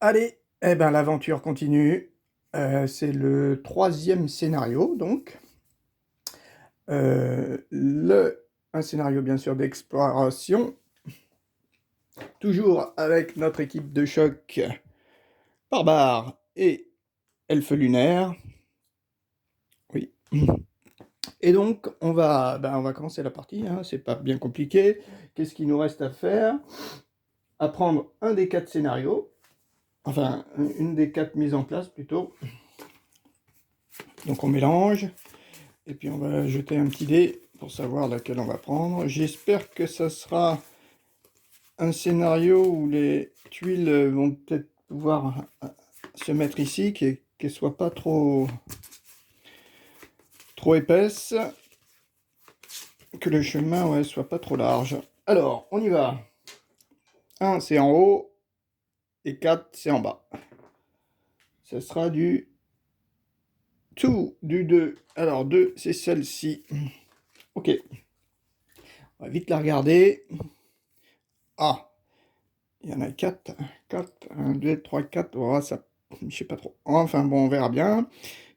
Allez, eh ben, l'aventure continue. C'est le troisième scénario, donc. Un scénario, bien sûr, d'exploration. Toujours avec notre équipe de choc Barbare et Elfe lunaire. Oui. Et donc, on va commencer la partie, hein, c'est pas bien compliqué. Qu'est-ce qu'il nous reste à faire? À prendre un des 4 scénarios, enfin, une des 4 mises en place plutôt. Donc on mélange. Et puis on va jeter un petit dé pour savoir laquelle on va prendre. J'espère que ça sera un scénario où les tuiles vont peut-être pouvoir se mettre ici, qu'elles ne soient pas trop épaisses, que le chemin ouais, soit pas trop large. Alors, on y va. 1 c'est en haut et 4 c'est en bas. Ça sera du 2, du 2. Alors 2 c'est celle-ci. Ok. On va vite la regarder. Ah, il y en a 4. 4, 1, 2, 3, 4. Oh, ça, je sais pas trop. Enfin bon, on verra bien.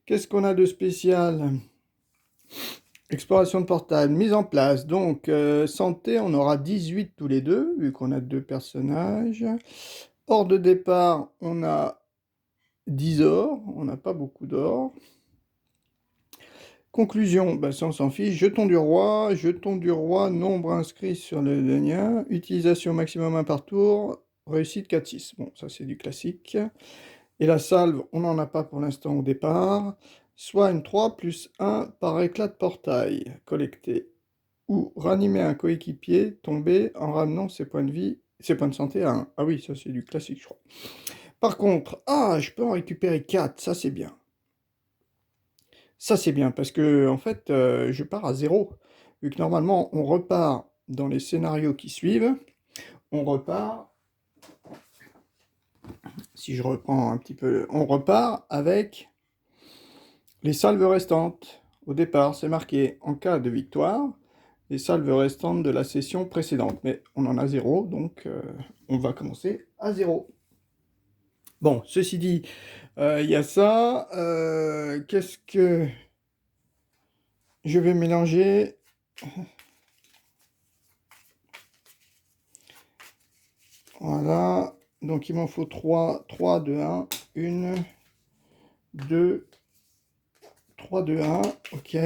Qu'est-ce qu'on a de spécial? Exploration de portail, mise en place. Donc, santé, on aura 18 tous les deux, vu qu'on a 2 personnages. Hors de départ, on a 10 or. On n'a pas beaucoup d'or. Conclusion, bah, ça on s'en fiche. Jetons du roi, nombre inscrit sur le lien. Utilisation maximum 1 par tour. Réussite 4-6. Bon, ça c'est du classique. Et la salve, on n'en a pas pour l'instant au départ. Soit une 3 plus 1 par éclat de portail collecté. Ou ranimer un coéquipier tombé en ramenant ses points de vie, ses points de santé à 1. Ah oui, ça c'est du classique, je crois. Par contre, je peux en récupérer 4, ça c'est bien. Ça c'est bien, parce que en fait, je pars à 0. Vu que normalement, on repart dans les scénarios qui suivent, on repart, si je reprends un petit peu, on repart avec les salves restantes. Au départ, c'est marqué en cas de victoire, les salves restantes de la session précédente. Mais on en a 0, donc on va commencer à 0. Bon, ceci dit, il y a ça. Qu'est-ce que je vais mélanger? Voilà. Donc il m'en faut 3. 3, 2, 1. 1, 2, 3, 2, 1. Ok.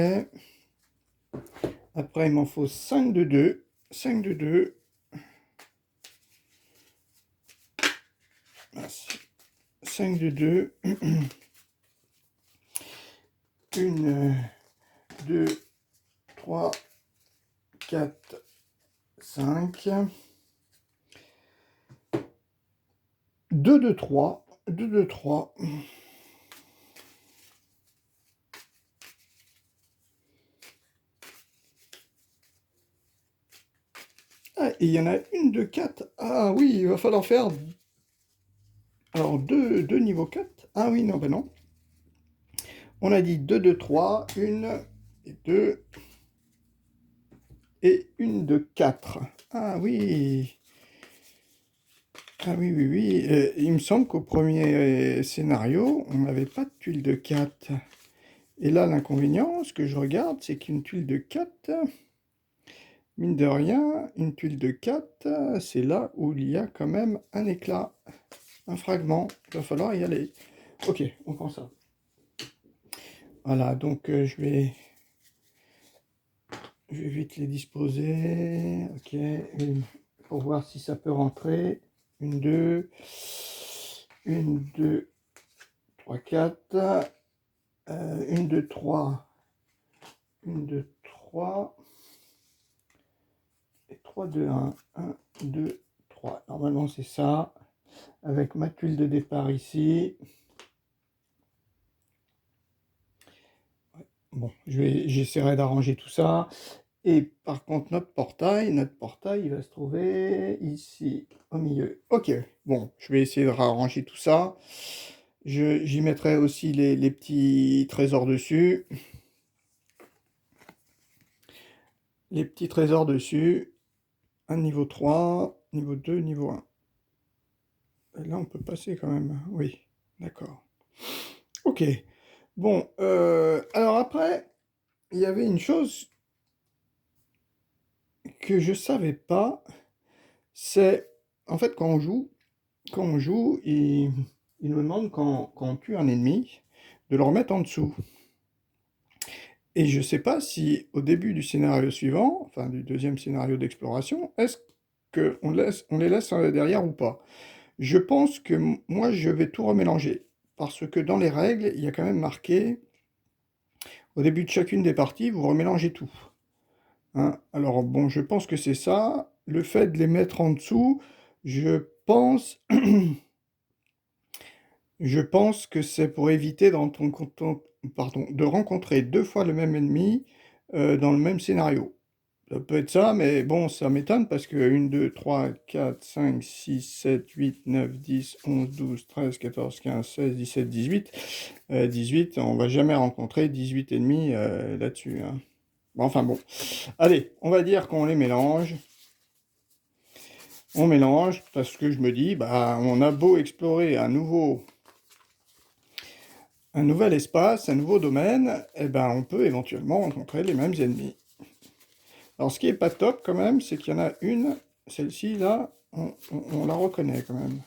Après, il m'en faut 5 de 2. 5 de 2. 5 de 2. 1, 2, 3, 4, 5. 2 de 3. 2 de 3. Ah, et il y en a une de 4. Ah oui, il va falloir faire... Alors, 2 niveau 4. Ah oui, non, ben non. On a dit 2 de 3, 1 et 2. Et une de 4. Ah oui. Ah oui, oui, oui. Il me semble qu'au premier scénario, on n'avait pas de tuile de 4. Et là, l'inconvénient, ce que je regarde, c'est qu'une tuile de 4, mine de rien, une tuile de 4, c'est là où il y a quand même un éclat, un fragment. Il va falloir y aller. Ok, on prend ça. Voilà, donc je vais vite les disposer. Ok, pour voir si ça peut rentrer. 1, 2, 1, 2, 3, 4. 1, 2, 3. 1, 2, 3. Et 3, 2, 1. 1, 2, 3. Normalement, c'est ça. Avec ma tuile de départ ici. Bon, j'essaierai d'arranger tout ça. Et par contre, notre portail, il va se trouver ici, au milieu. Ok, bon, je vais essayer de arranger tout ça. J'y mettrai aussi les petits trésors dessus. Les petits trésors dessus. Un niveau 3, niveau 2, niveau 1. Là, on peut passer quand même. Oui, d'accord. Ok. Bon, alors après, il y avait une chose que je savais pas, c'est en fait quand on joue, il nous demande quand on tue un ennemi de le remettre en dessous. Et je sais pas si au début du scénario suivant, enfin du deuxième scénario d'exploration, est-ce on les laisse derrière ou pas? Je pense que moi je vais tout remélanger parce que dans les règles, il y a quand même marqué au début de chacune des parties, vous remélangez tout. Hein. Alors bon, je pense que c'est ça. Le fait de les mettre en dessous, je pense, je pense que c'est pour éviter de rencontrer deux fois le même ennemi dans le même scénario. Ça peut être ça, mais bon, ça m'étonne parce que 1, 2, 3, 4, 5, 6, 7, 8, 9, 10, 11, 12, 13, 14, 15, 16, 17, 18. 18, on va jamais rencontrer 18 ennemis là-dessus. Hein. Bon, enfin bon. Allez, on va dire qu'on les mélange. On mélange parce que je me dis, bah, on a beau explorer un nouvel espace, un nouveau domaine, eh ben, on peut éventuellement rencontrer les mêmes ennemis. Alors, ce qui est pas top quand même, c'est qu'il y en a une, celle-ci là, on la reconnaît quand même.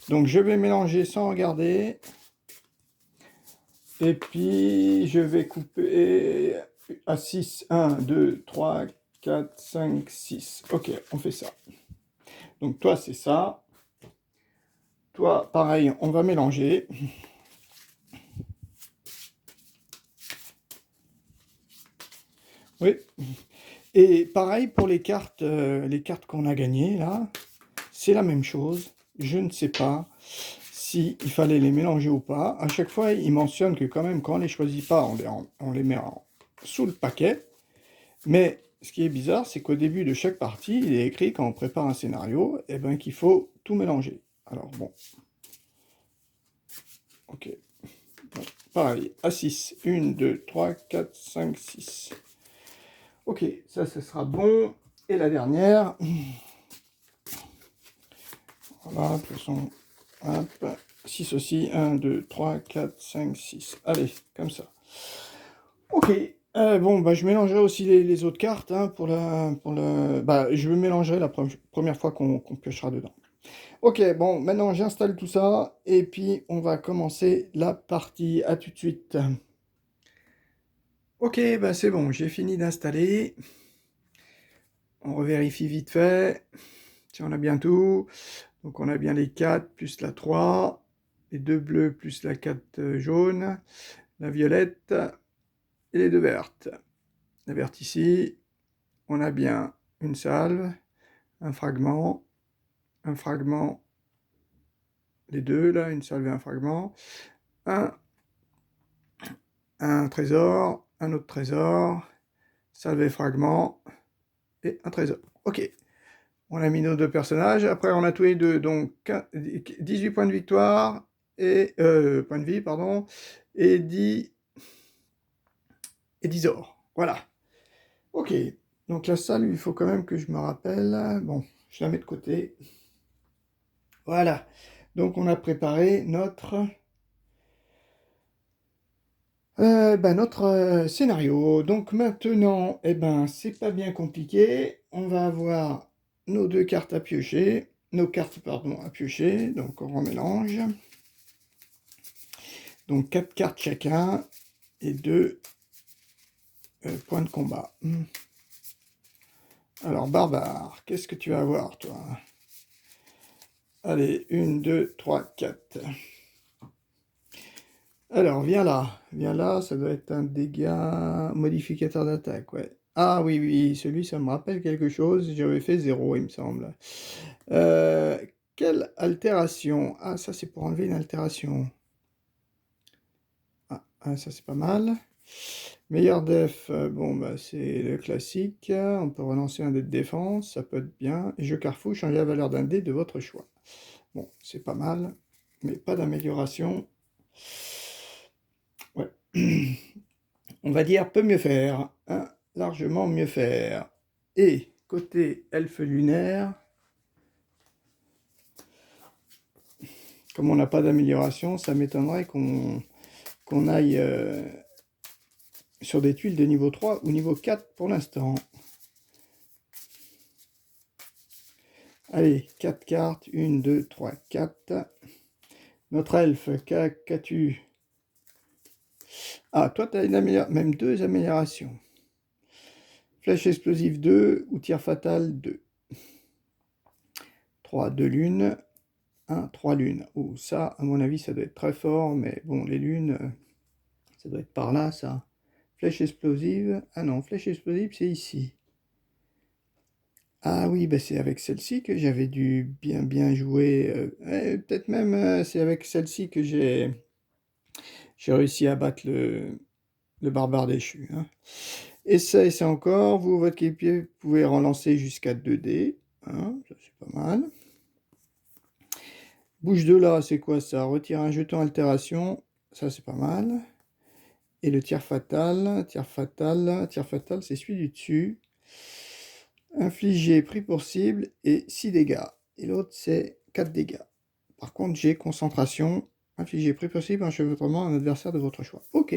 Donc, je vais mélanger sans regarder. Et puis, je vais couper à 6. 1, 2, 3, 4, 5, 6. Ok, on fait ça. Donc, toi, c'est ça. Toi, pareil, on va mélanger. Oui. Et pareil pour les cartes qu'on a gagnées, là, c'est la même chose. Je ne sais pas si il fallait les mélanger ou pas. À chaque fois, il mentionne que quand même, quand on les choisit pas, on les met sous le paquet. Mais ce qui est bizarre, c'est qu'au début de chaque partie, il est écrit, quand on prépare un scénario, eh ben, qu'il faut tout mélanger. Alors bon, ok. Bon, pareil, à 6. 1, 2, 3, 4, 5, 6. Ok, ça, ce sera bon. Et la dernière... Voilà, de toute façon, hop, 6 aussi, 1, 2, 3, 4, 5, 6. Allez, comme ça. Ok, bon, bah, je mélangerai aussi les autres cartes hein, bah, je mélangerai la première fois qu'on piochera dedans. Ok, bon, maintenant j'installe tout ça et puis on va commencer la partie. À tout de suite. Ok, bah c'est bon, j'ai fini d'installer. On revérifie vite fait si on a bien tout. Donc on a bien les 4 plus la 3, les 2 bleus plus la 4 jaune, la violette et les 2 vertes. La verte ici, on a bien une salve, un fragment, les deux là, une salve et un fragment, un, un trésor, un autre trésor, salve et fragment, et un trésor. Ok, on a mis nos deux personnages, après on a tous les deux, donc 18 points de victoire, et points de vie, pardon, et 10 or. Voilà. Ok. Donc la salle, il faut quand même que je me rappelle. Bon, je la mets de côté. Voilà. Donc on a préparé notre scénario. Donc maintenant, eh ben, c'est pas bien compliqué. On va avoir nos deux cartes à piocher. Nos cartes, pardon, à piocher. Donc on remélange. Donc 4 cartes chacun et 2 points de combat. Alors, barbare, qu'est-ce que tu vas avoir, toi? Allez, 1, 2, 3, 4. Alors, viens là, ça doit être un dégât modificateur d'attaque, ouais. Ah oui, oui, celui, ça me rappelle quelque chose, j'avais fait 0, il me semble. Euh, Quelle altération? Ah, ça, c'est pour enlever une altération. Ça, c'est pas mal. Meilleur def, bon, bah, c'est le classique. On peut relancer un dé de défense, ça peut être bien. Et jeu carrefour, changez la valeur d'un dé de votre choix. Bon, c'est pas mal, mais pas d'amélioration. Ouais. On va dire peut mieux faire, hein, largement mieux faire. Et côté elfe lunaire, Comme on n'a pas d'amélioration, ça m'étonnerait qu'on aille sur des tuiles de niveau 3 ou niveau 4 pour l'instant. Allez, 4 cartes, 1, 2, 3, 4. Notre elfe, qu'as-tu? Ah, toi, tu as même 2 améliorations. Flèche explosive 2 ou tir fatal 2. 3, 2 lunes. 1, 3 lunes. Oh, ça, à mon avis, ça doit être très fort, mais bon, les lunes, ça doit être par là, ça. Flèche explosive. Ah non, flèche explosive, c'est ici. Ah oui, bah c'est avec celle-ci que j'avais dû bien jouer. Peut-être même c'est avec celle-ci que j'ai réussi à battre le barbare déchu, hein. Et ça, et c'est encore. Vous, votre équipier, pouvez relancer jusqu'à 2 dés, hein, ça c'est pas mal. Bouge de là, c'est quoi ça? Retire un jeton altération, ça c'est pas mal. Et le tir fatal, c'est celui du dessus. Infliger prix pour cible et 6 dégâts. Et l'autre, c'est 4 dégâts. Par contre, j'ai concentration. Infliger prix pour cible, enchevêtrement à un adversaire de votre choix. Ok.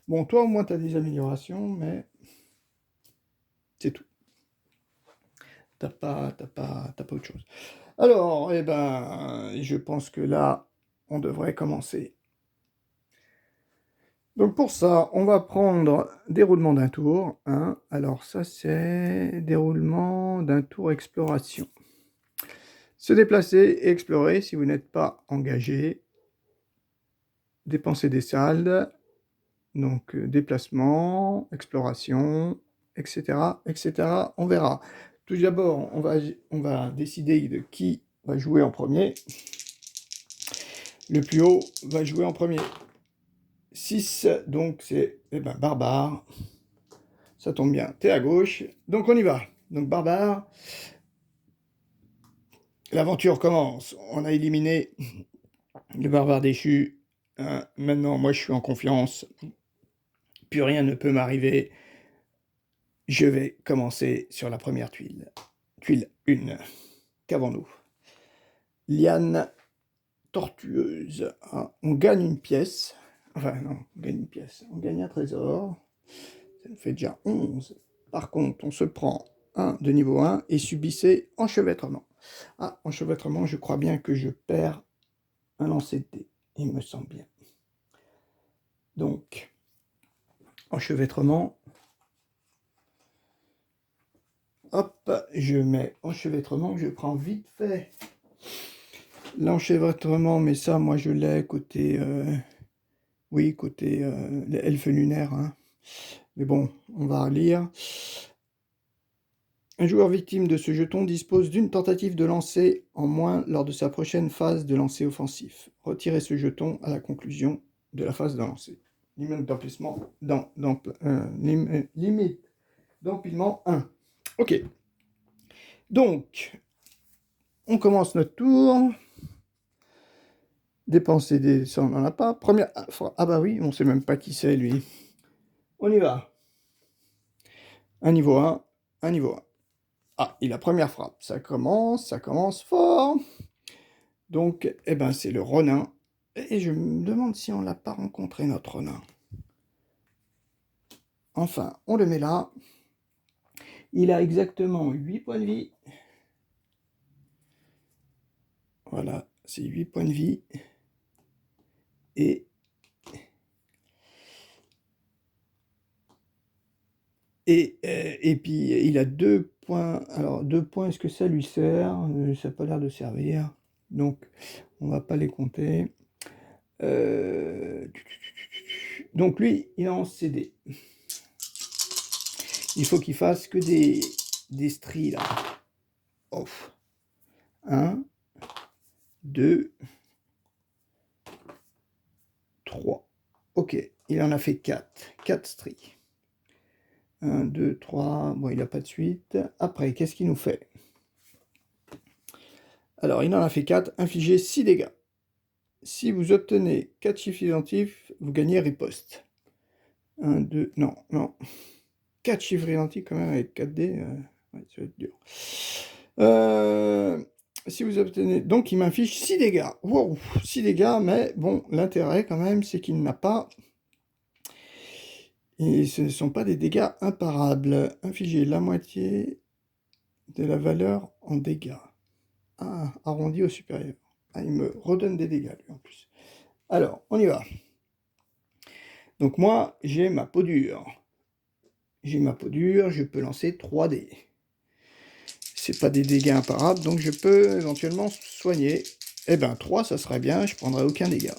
Bon, toi, au moins, tu as des améliorations, mais c'est tout. T'as pas autre chose. Alors, eh ben, je pense que là, on devrait commencer. Donc pour ça, on va prendre déroulement d'un tour, hein. Alors ça, c'est déroulement d'un tour exploration. Se déplacer et explorer si vous n'êtes pas engagé. Dépenser des saldes. Donc déplacement, exploration, etc., etc. On verra. Tout d'abord, on va décider de qui va jouer en premier. Le plus haut va jouer en premier. 6, donc c'est barbare. Ça tombe bien, t'es à gauche, donc on y va. Donc barbare, l'aventure commence. On a éliminé le barbare déchu. Maintenant, moi je suis en confiance. Plus rien ne peut m'arriver. Je vais commencer sur la première tuile. Tuile 1. Qu'avons-nous? Liane tortueuse. Ah, on gagne une pièce. Enfin non, on gagne une pièce. On gagne un trésor. Ça nous fait déjà 11. Par contre, on se prend un de niveau 1 et subissez enchevêtrement. Ah, enchevêtrement, je crois bien que je perds un lancer de dés. Il me semble bien. Donc, enchevêtrement. Hop, je mets enchevêtrement, je prends vite fait l'enchevêtrement, mais ça, moi, je l'ai côté... oui, côté elfe lunaire, hein. Mais bon, on va relire. Un joueur victime de ce jeton dispose d'une tentative de lancer en moins lors de sa prochaine phase de lancer offensif. Retirez ce jeton à la conclusion de la phase de lancer. Limite d'emplacement limite d'empilement 1. Ok. Donc, on commence notre tour. Dépenser des... ça, on n'en a pas. Première... Ah bah oui, on sait même pas qui c'est, lui. On y va. Un niveau 1, un niveau 1. Ah, il a première frappe. Ça commence fort. Donc, eh ben, c'est le Ronin. Et je me demande si on l'a pas rencontré, notre Ronin. Enfin, on le met là. Il a exactement 8 points de vie. Voilà, c'est 8 points de vie. Et puis, il a 2 points. Alors, 2 points, est-ce que ça lui sert? Ça n'a pas l'air de servir. Donc, on va pas les compter. Donc, lui, il est en CD. Il faut qu'il fasse que des stries, là. Off. 1, 2, 3. Ok, il en a fait 4. 4 stries. 1, 2, 3. Bon, il n'a pas de suite. Après, qu'est-ce qu'il nous fait? Alors, il en a fait 4. Infligez 6 dégâts. Si vous obtenez 4 chiffres identiques, vous gagnez riposte. 1, 2, non. 4 chiffres identiques quand même avec 4 dés, ouais, ça va être dur. Si vous obtenez... Donc, il m'inflige 6 dégâts. Wow, 6 dégâts, mais bon, l'intérêt quand même, c'est qu'il n'a pas... Et ce ne sont pas des dégâts imparables. Infliger la moitié de la valeur en dégâts. Ah, arrondi au supérieur. Ah, il me redonne des dégâts, lui, en plus. Alors, on y va. Donc moi, j'ai ma peau dure. J'ai ma peau dure, je peux lancer 3 dés. C'est pas des dégâts imparables, donc je peux éventuellement soigner. Eh ben 3, ça serait bien, je prendrai aucun dégât.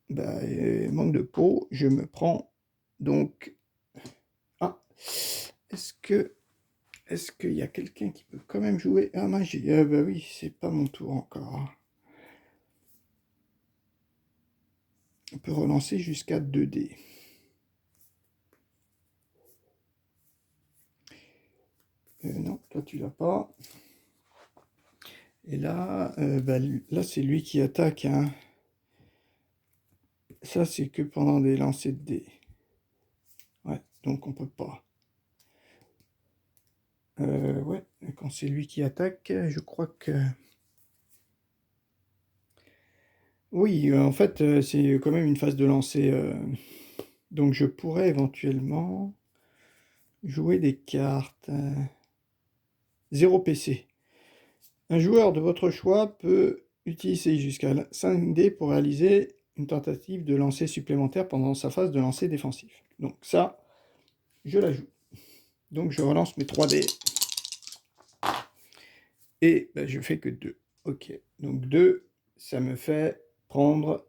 Ben, manque de peau, je me prends donc... Ah, est-ce qu'il y a quelqu'un qui peut quand même jouer à magie? Bah oui, c'est pas mon tour encore. On peut relancer jusqu'à 2 dés. Non, toi tu l'as pas. Et là, là c'est lui qui attaque. Hein. Ça, c'est que pendant des lancers de dés. Ouais, donc on peut pas. Ouais, quand c'est lui qui attaque, je crois que... Oui, en fait, c'est quand même une phase de lancer. Donc je pourrais éventuellement jouer des cartes. 0 PC. Un joueur de votre choix peut utiliser jusqu'à 5 dés pour réaliser une tentative de lancer supplémentaire pendant sa phase de lancer défensif. Donc ça, je la joue. Donc je relance mes 3 dés. Et ben, je fais que 2. Ok, donc 2, ça me fait prendre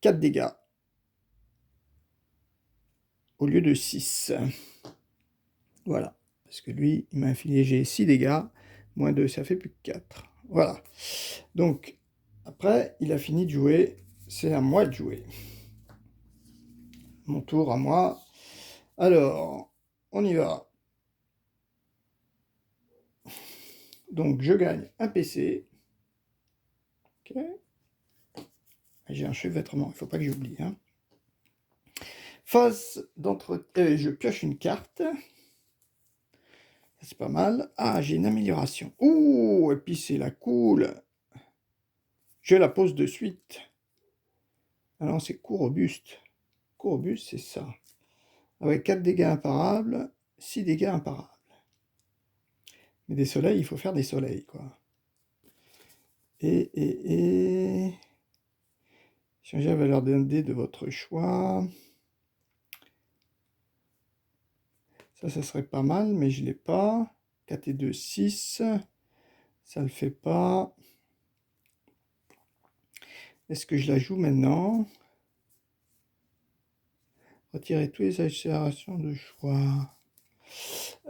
4 dégâts au lieu de 6. Voilà, parce que lui, il m'a infligé 6 dégâts, moins 2, ça fait plus que 4. Voilà, donc après, il a fini de jouer, c'est à moi de jouer. Mon tour à moi. Alors, on y va. Donc, je gagne un PC. Ok. J'ai un chevêtrement, il ne faut pas que j'oublie. Hein. Phase d'entretien, je pioche une carte. C'est pas mal. Ah, j'ai une amélioration. Ouh, et puis c'est la cool. Je la pose de suite. Alors, c'est court robuste. Court robuste, c'est ça. Avec 4 dégâts imparables, 6 dégâts imparables. Mais des soleils, il faut faire des soleils, quoi. Et... Changer la valeur d'un dé de votre choix. Ça serait pas mal, mais je ne l'ai pas. 4 et 2, 6. Ça ne le fait pas. Est-ce que je la joue maintenant? Retirer toutes les accélérations de choix.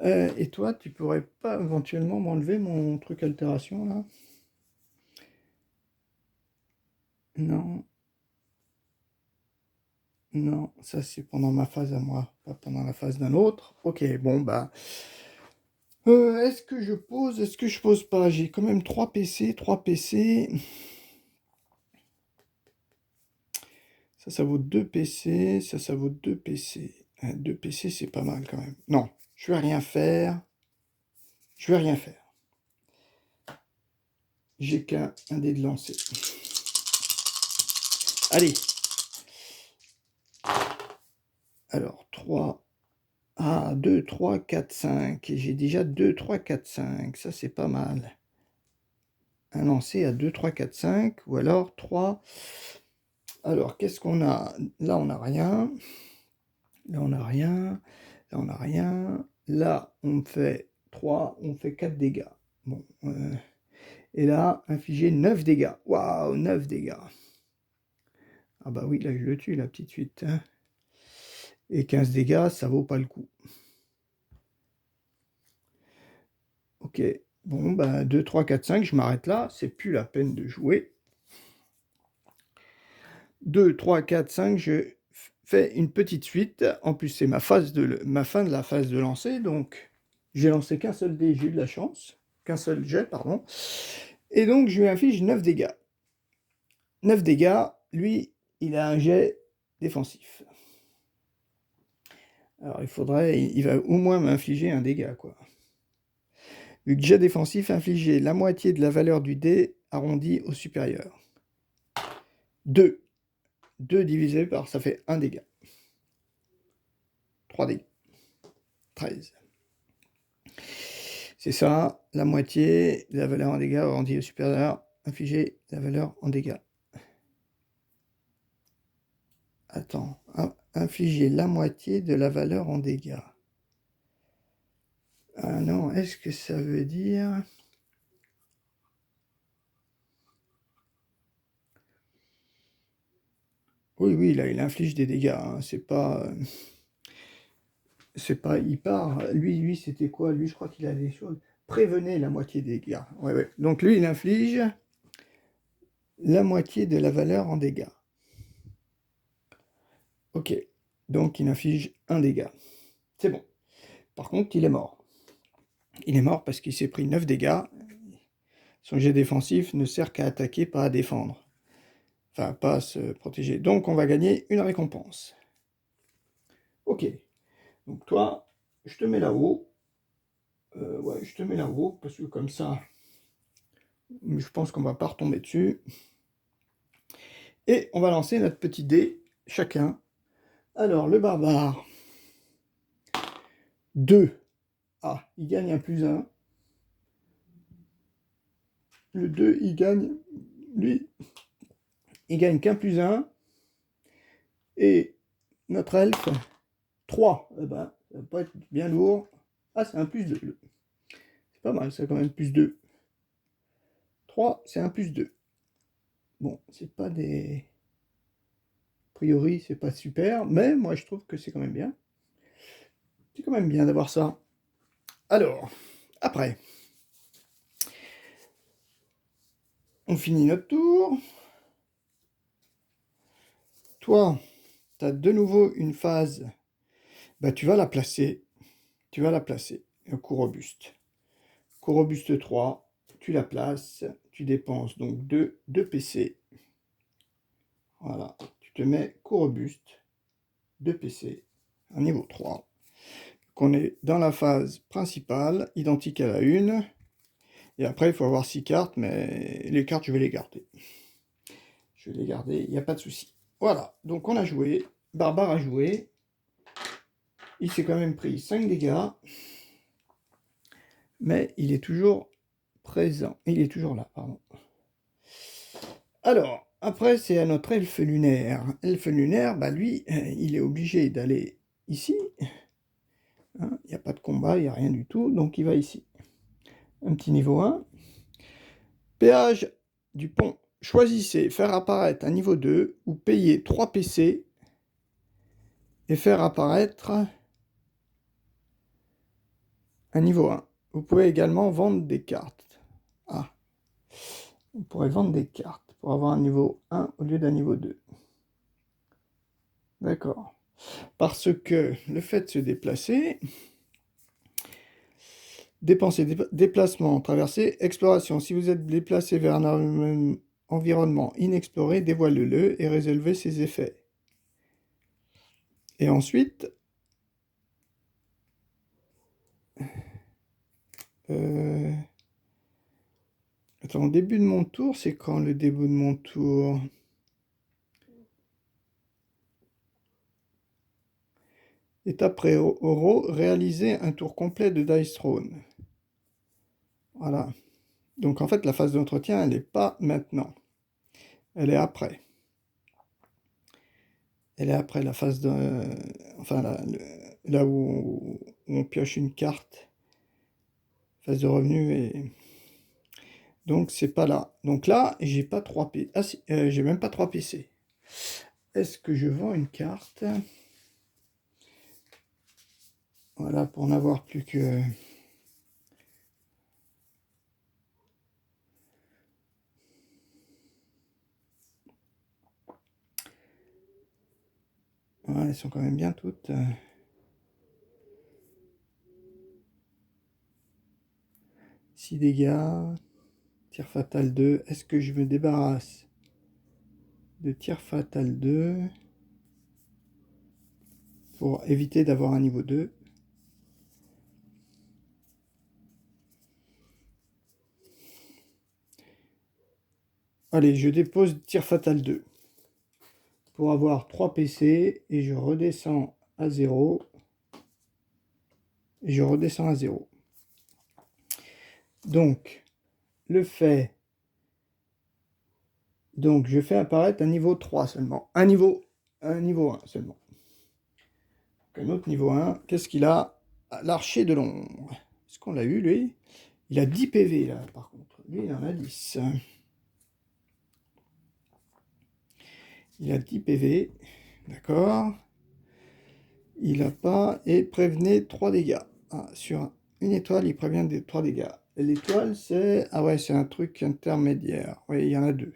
Et toi, tu pourrais pas éventuellement m'enlever mon truc altération, là? Non. Non, ça c'est pendant ma phase à moi, pas pendant la phase d'un autre. Ok, bon, bah... est-ce que je pose? Est-ce que je pose pas? J'ai quand même 3 PC, 3 PC. Ça vaut 2 PC, ça vaut 2 PC. 2 PC, c'est pas mal quand même. Non, je vais rien faire. Je vais rien faire. J'ai qu'un dé de lancer. Allez. Alors, 3. Ah, 2, 3, 4, 5. Et j'ai déjà 2, 3, 4, 5. Ça, c'est pas mal. Un lancer à 2, 3, 4, 5. Ou alors 3. Alors, qu'est-ce qu'on a? Là, on n'a rien. Là, on n'a rien. Là, on n'a rien. Là, on fait 3. On fait 4 dégâts. Bon. Et là, infliger 9 dégâts. Waouh, 9 dégâts. Ah bah oui, là, je le tue, la petite suite. Hein. Et 15 dégâts, ça vaut pas le coup. Ok. Bon, bah 2, 3, 4, 5, je m'arrête là. C'est plus la peine de jouer. 2, 3, 4, 5, je fais une petite suite. En plus, c'est ma fin de la phase de lancer. Donc, j'ai lancé qu'un seul dé, j'ai eu de la chance. Qu'un seul jet, pardon. Et donc, je lui inflige 9 dégâts. 9 dégâts, lui, il a un jet défensif. Alors, il va au moins m'infliger un dégât, quoi. Vu que jet défensif, infligez la moitié de la valeur du dé arrondi au supérieur. 2. 2 divisé par, ça fait 1 dégât. 3 dégâts. 13. C'est ça, la moitié de la valeur en dégâts arrondi au supérieur, infligez la valeur en dégâts. Attends, infliger la moitié de la valeur en dégâts. Ah non, est-ce que ça veut dire... Oui, oui, là, il inflige des dégâts, hein. C'est pas... il part... Lui, c'était quoi? Lui, je crois qu'il a des choses... Prévenez la moitié des dégâts. Ouais, ouais. Donc lui, il inflige la moitié de la valeur en dégâts. Ok. Donc, il inflige 1 dégât. C'est bon. Par contre, il est mort. Il est mort parce qu'il s'est pris 9 dégâts. Son jet défensif ne sert qu'à attaquer, pas à défendre. Enfin, pas à se protéger. Donc, on va gagner une récompense. Ok. Donc, toi, je te mets là-haut. Ouais, je te mets là-haut, parce que comme ça, je pense qu'on va pas retomber dessus. Et on va lancer notre petit dé, chacun. Alors, le barbare. 2. Ah, il gagne un +1. Le 2, il gagne... Lui, il gagne qu'un +1. Et notre elfe, 3. Eh ben, ça va pas être bien lourd. Ah, c'est un +2. C'est pas mal, ça, quand même, +2. 3, c'est un +2. Bon, c'est pas des... A priori, c'est pas super, mais moi, je trouve que c'est quand même bien. C'est quand même bien d'avoir ça. Alors, après, on finit notre tour. Toi, tu as de nouveau une phase. Bah, tu vas la placer. Tu vas la placer. Un coup robuste. Coup robuste 3, tu la places. Tu dépenses donc 2 PC. Voilà. Tu te mets coup robuste, 2 PC, un niveau 3. Qu'on est dans la phase principale, identique à la 1. Et après, il faut avoir 6 cartes, mais les cartes, je vais les garder. Je vais les garder, il n'y a pas de souci. Voilà, donc on a joué. Barbare a joué. Il s'est quand même pris 5 dégâts. Mais il est toujours présent. Il est toujours là, pardon. Alors, après, c'est à notre elfe lunaire. Elfe lunaire, bah lui, il est obligé d'aller ici. Hein, il n'y a pas de combat, il n'y a rien du tout. Donc il va ici. Un petit niveau 1. Péage du pont. Choisissez faire apparaître un niveau 2 ou payer 3 PC et faire apparaître un niveau 1. Vous pouvez également vendre des cartes. Ah, on pourrait vendre des cartes pour avoir un niveau 1 au lieu d'un niveau 2. D'accord. Parce que le fait de se déplacer, dépenser, déplacement, traverser, exploration. Si vous êtes déplacé vers un environnement inexploré, dévoile-le et résolvez ses effets. Et ensuite, attends, au début de mon tour, c'est quand le début de mon tour? Étape Oro, réaliser un tour complet de Dice Throne. Voilà. Donc en fait, la phase d'entretien, elle n'est pas maintenant. Elle est après. Elle est après la phase de... Enfin, là où on pioche une carte. Phase de revenu et... Donc c'est pas là. Donc là, j'ai pas 3 PC. Ah si, j'ai même pas 3 PC. Est-ce que je vends une carte? Voilà, pour n'avoir plus que... Ouais, elles sont quand même bien toutes. 6 dégâts. Tir fatal 2. Est-ce que je me débarrasse de tir fatal 2 pour éviter d'avoir un niveau 2? Allez, je dépose tir fatal 2 pour avoir 3 PC et je redescends à 0. Et je redescends à 0. Donc, le fait... Donc, je fais apparaître un niveau 3 seulement. Un niveau 1 seulement. Donc, un autre niveau 1. Qu'est-ce qu'il a? L'archer de l'ombre. Est-ce qu'on l'a eu, lui? Il a 10 PV, là, par contre. Lui, il en a 10. Il a 10 PV. D'accord. Il n'a pas... Et prévenez 3 dégâts. Ah, sur une étoile, il prévient des 3 dégâts. L'étoile, c'est... Ah ouais, c'est un truc intermédiaire. Oui, il y en a 2.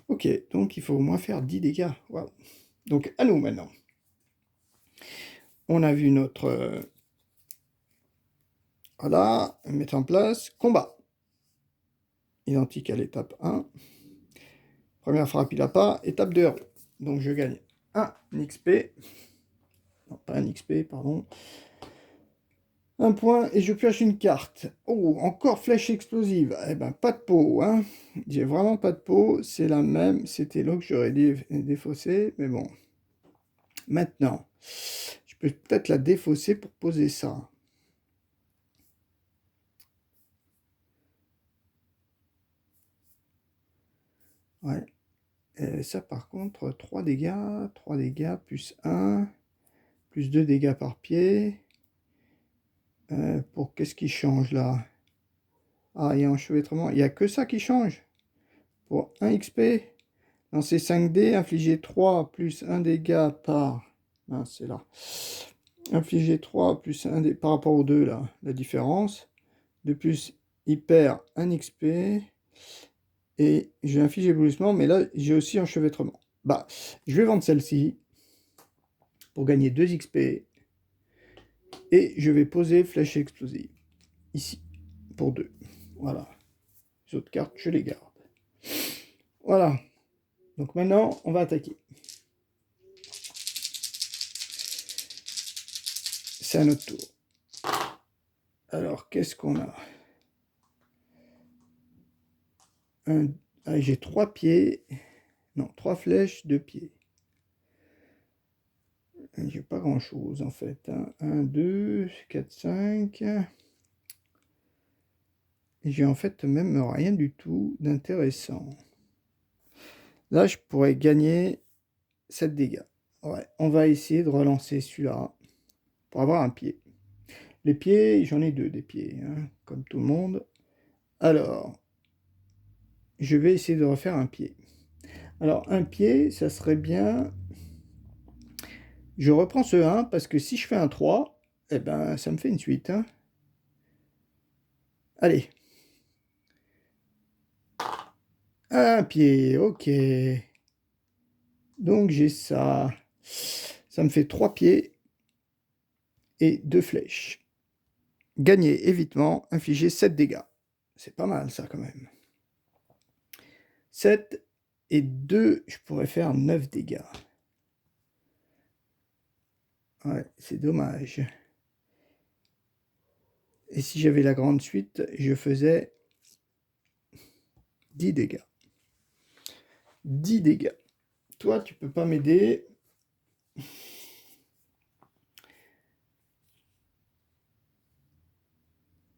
Ok, donc il faut au moins faire 10 dégâts. Wow. Donc, à nous, maintenant. On a vu notre... Voilà, mettre en place. Combat. Identique à l'étape 1. Première frappe, il n'a pas. Étape de héros. Donc, je gagne 1 XP. Non, pas un XP, pardon. 1 point et je pioche une carte. Oh, encore flèche explosive. Eh ben, pas de peau, hein. J'ai vraiment pas de peau. C'est la même. C'était là que j'aurais défaussé, mais bon. Maintenant, je peux peut-être la défausser pour poser ça. Ouais. Et ça, par contre, 3 dégâts, plus 1, plus 2 dégâts par pied. Pour qu'est-ce qui change là? Ah, il y a enchevêtrement. Il n'y a que ça qui change. Pour 1 XP, lancer 5 dés, infliger 3 plus 1 dégât par... Ah, c'est là. Infliger 3 plus 1 dégât par rapport aux deux, là, la différence. De plus, il perd 1 XP. Et j'ai infligé éblouissement, mais là, j'ai aussi enchevêtrement. Bah, je vais vendre celle-ci pour gagner 2 XP. Et je vais poser flèche explosive. Ici, pour 2. Voilà. Les autres cartes, je les garde. Voilà. Donc maintenant, on va attaquer. C'est à notre tour. Alors, qu'est-ce qu'on a? J'ai 3 pieds. Non, 3 flèches, 2 pieds. J'ai pas grand-chose, en fait. 1, 2, 4, 5... J'ai en fait même rien du tout d'intéressant. Là, je pourrais gagner 7 dégâts. Ouais, on va essayer de relancer celui-là pour avoir un pied. Les pieds, j'en ai 2 des pieds, hein, comme tout le monde. Alors, je vais essayer de refaire un pied. Alors, un pied, ça serait bien... Je reprends ce 1 parce que si je fais un 3, eh ben, ça me fait une suite. Hein. Allez. Un pied, ok. Donc, j'ai ça. Ça me fait 3 pieds et 2 flèches. Gagner évitement, infliger 7 dégâts. C'est pas mal ça quand même. 7 et 2, je pourrais faire 9 dégâts. Ouais, c'est dommage. Et si j'avais la grande suite, je faisais 10 dégâts. 10 dégâts. Toi, tu peux pas m'aider.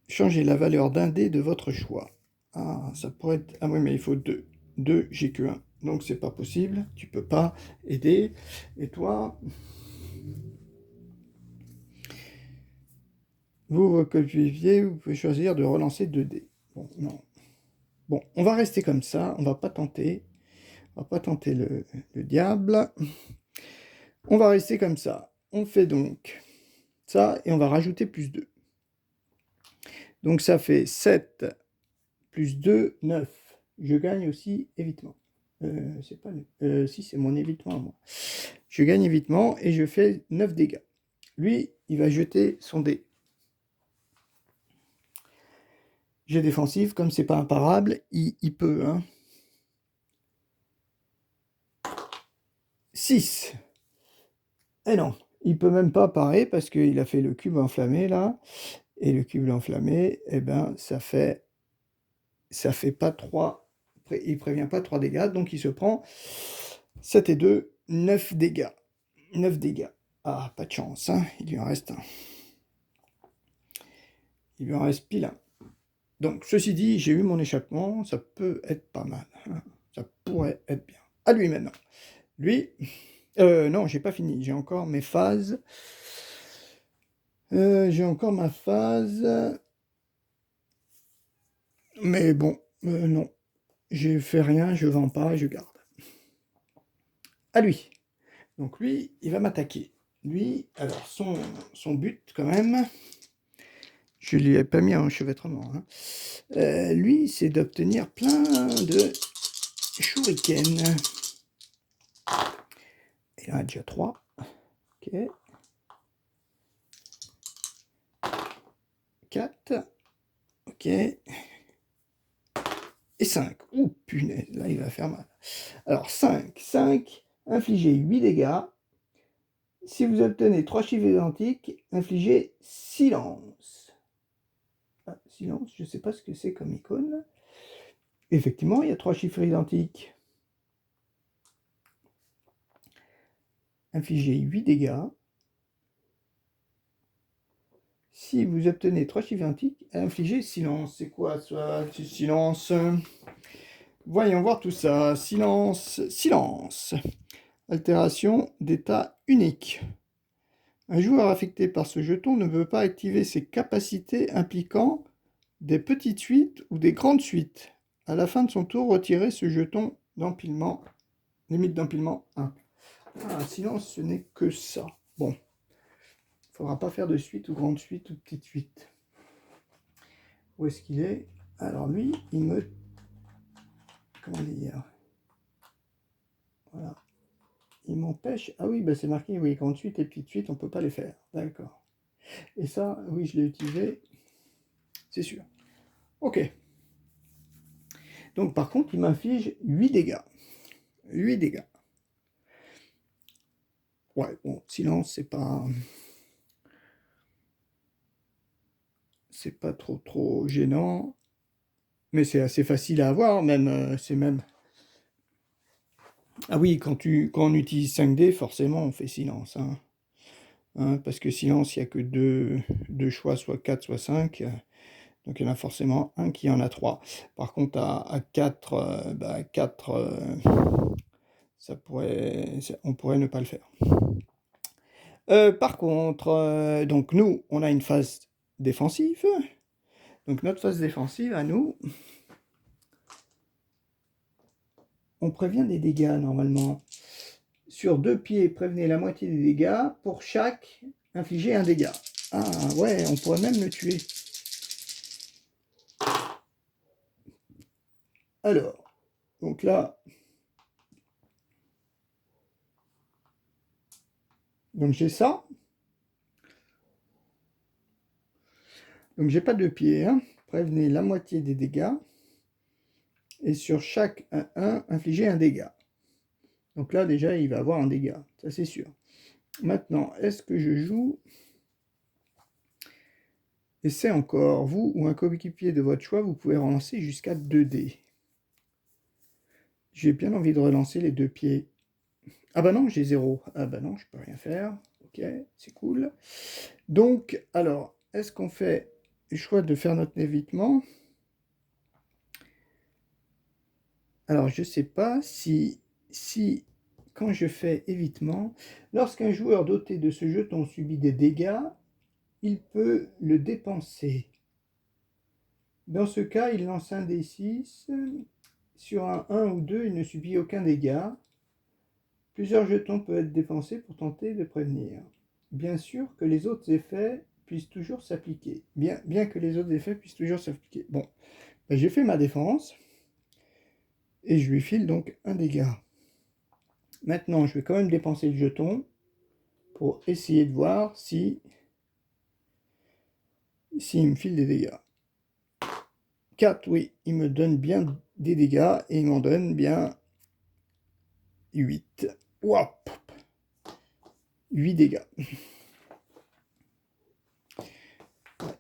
Changez la valeur d'un dé de votre choix. Ah, ça pourrait être... Ah oui, mais il faut 2. 2, j'ai que 1. Donc, c'est pas possible. Tu peux pas aider. Et toi... Vous viviez, vous pouvez choisir de relancer 2 dés. Bon, non. Bon, on va rester comme ça. On va pas tenter. On va pas tenter le diable. On va rester comme ça. On fait donc ça et on va rajouter plus 2. Donc ça fait 7 plus 2, 9. Je gagne aussi évitement. C'est pas... si, c'est mon évitement à moi. Je gagne évitement et je fais 9 dégâts. Lui, il va jeter son dé. Jet défensif, comme c'est pas imparable, il peut. Hein. 6. Eh non, il peut même pas parer parce qu'il a fait le cube enflammé là. Et le cube enflammé, eh ben, ça fait pas 3 il prévient pas 3 dégâts, donc il se prend 7 et 2, 9 dégâts. 9 dégâts. Ah, pas de chance, hein, il lui en reste un. Il lui en reste pile un. Donc, ceci dit, j'ai eu mon échappement, ça peut être pas mal. Hein. Ça pourrait être bien. À lui maintenant. Lui, non, j'ai pas fini, j'ai encore mes phases. J'ai encore ma phase. Mais bon, non. J'ai fait rien, je vends pas, je garde. À lui. Donc lui, il va m'attaquer. Lui, alors son but quand même, je lui ai pas mis un enchevêtrement. Hein. Lui, c'est d'obtenir plein de shurikens. Il en a déjà 3. Ok. 4. Ok. Et 5. Oh punaise, là il va faire mal. Alors 5. 5, infligez 8 dégâts. Si vous obtenez 3 chiffres identiques, infligez silence. Ah, silence, je ne sais pas ce que c'est comme icône. Effectivement, il y a 3 chiffres identiques. Infligez 8 dégâts. Si vous obtenez 3 chiffres identiques, infligez silence. C'est quoi ça? Silence. Voyons voir tout ça. Silence. Silence. Altération d'état unique. Un joueur affecté par ce jeton ne peut pas activer ses capacités impliquant des petites suites ou des grandes suites. À la fin de son tour, retirez ce jeton d'empilement. Limite d'empilement 1. Ah, silence, ce n'est que ça. Bon. Il ne faudra pas faire de suite ou grande suite ou petite suite. Où est-ce qu'il est? Alors lui, il me... Comment dire? Voilà. Il m'empêche... Ah oui, bah c'est marqué, oui, grande suite et petite suite, on ne peut pas les faire. D'accord. Et ça, oui, je l'ai utilisé. C'est sûr. Ok. Donc par contre, il m'inflige 8 dégâts. 8 dégâts. Ouais, bon, silence, c'est pas trop gênant. Mais c'est assez facile à avoir, même. C'est même... Ah oui, quand on utilise 5D, forcément, on fait silence. Hein, parce que silence, il n'y a que deux choix, soit 4, soit 5. Donc il y en a forcément un qui en a 3. Par contre, à 4, 4 on pourrait ne pas le faire. Par contre, donc nous, on a une phase défensive. Donc notre phase défensive, à nous, on prévient des dégâts normalement. Sur 2 pieds, prévenez la moitié des dégâts. Pour chaque, infligez un dégât. Ah ouais, on pourrait même le tuer. Alors, donc là, donc j'ai ça. Donc j'ai pas 2 pieds. Hein. Prévenez la moitié des dégâts. Et sur chaque 1, infligez un dégât. Donc là, déjà, il va avoir un dégât. Ça, c'est sûr. Maintenant, est-ce que je joue... Et c'est encore, vous ou un coéquipier de votre choix, vous pouvez relancer jusqu'à 2 dés. J'ai bien envie de relancer les 2 pieds. Ah bah non, j'ai 0. Ah bah non, je peux rien faire. Ok, c'est cool. Donc, alors, est-ce qu'on fait le choix de faire notre évitement? Alors, je sais pas si quand je fais évitement, lorsqu'un joueur doté de ce jeton subit des dégâts, il peut le dépenser. Dans ce cas, il lance un D6. Sur un 1 ou 2, il ne subit aucun dégât. Plusieurs jetons peuvent être dépensés pour tenter de prévenir. Bien sûr que les autres effets puissent toujours s'appliquer. Bien que les autres effets puissent toujours s'appliquer. Bon, ben, j'ai fait ma défense. Et je lui file donc un dégât. Maintenant, je vais quand même dépenser le jeton pour essayer de voir s'il me file des dégâts. 4, oui, il me donne bien des dégâts et il m'en donne bien 8. Wouap 8 dégâts.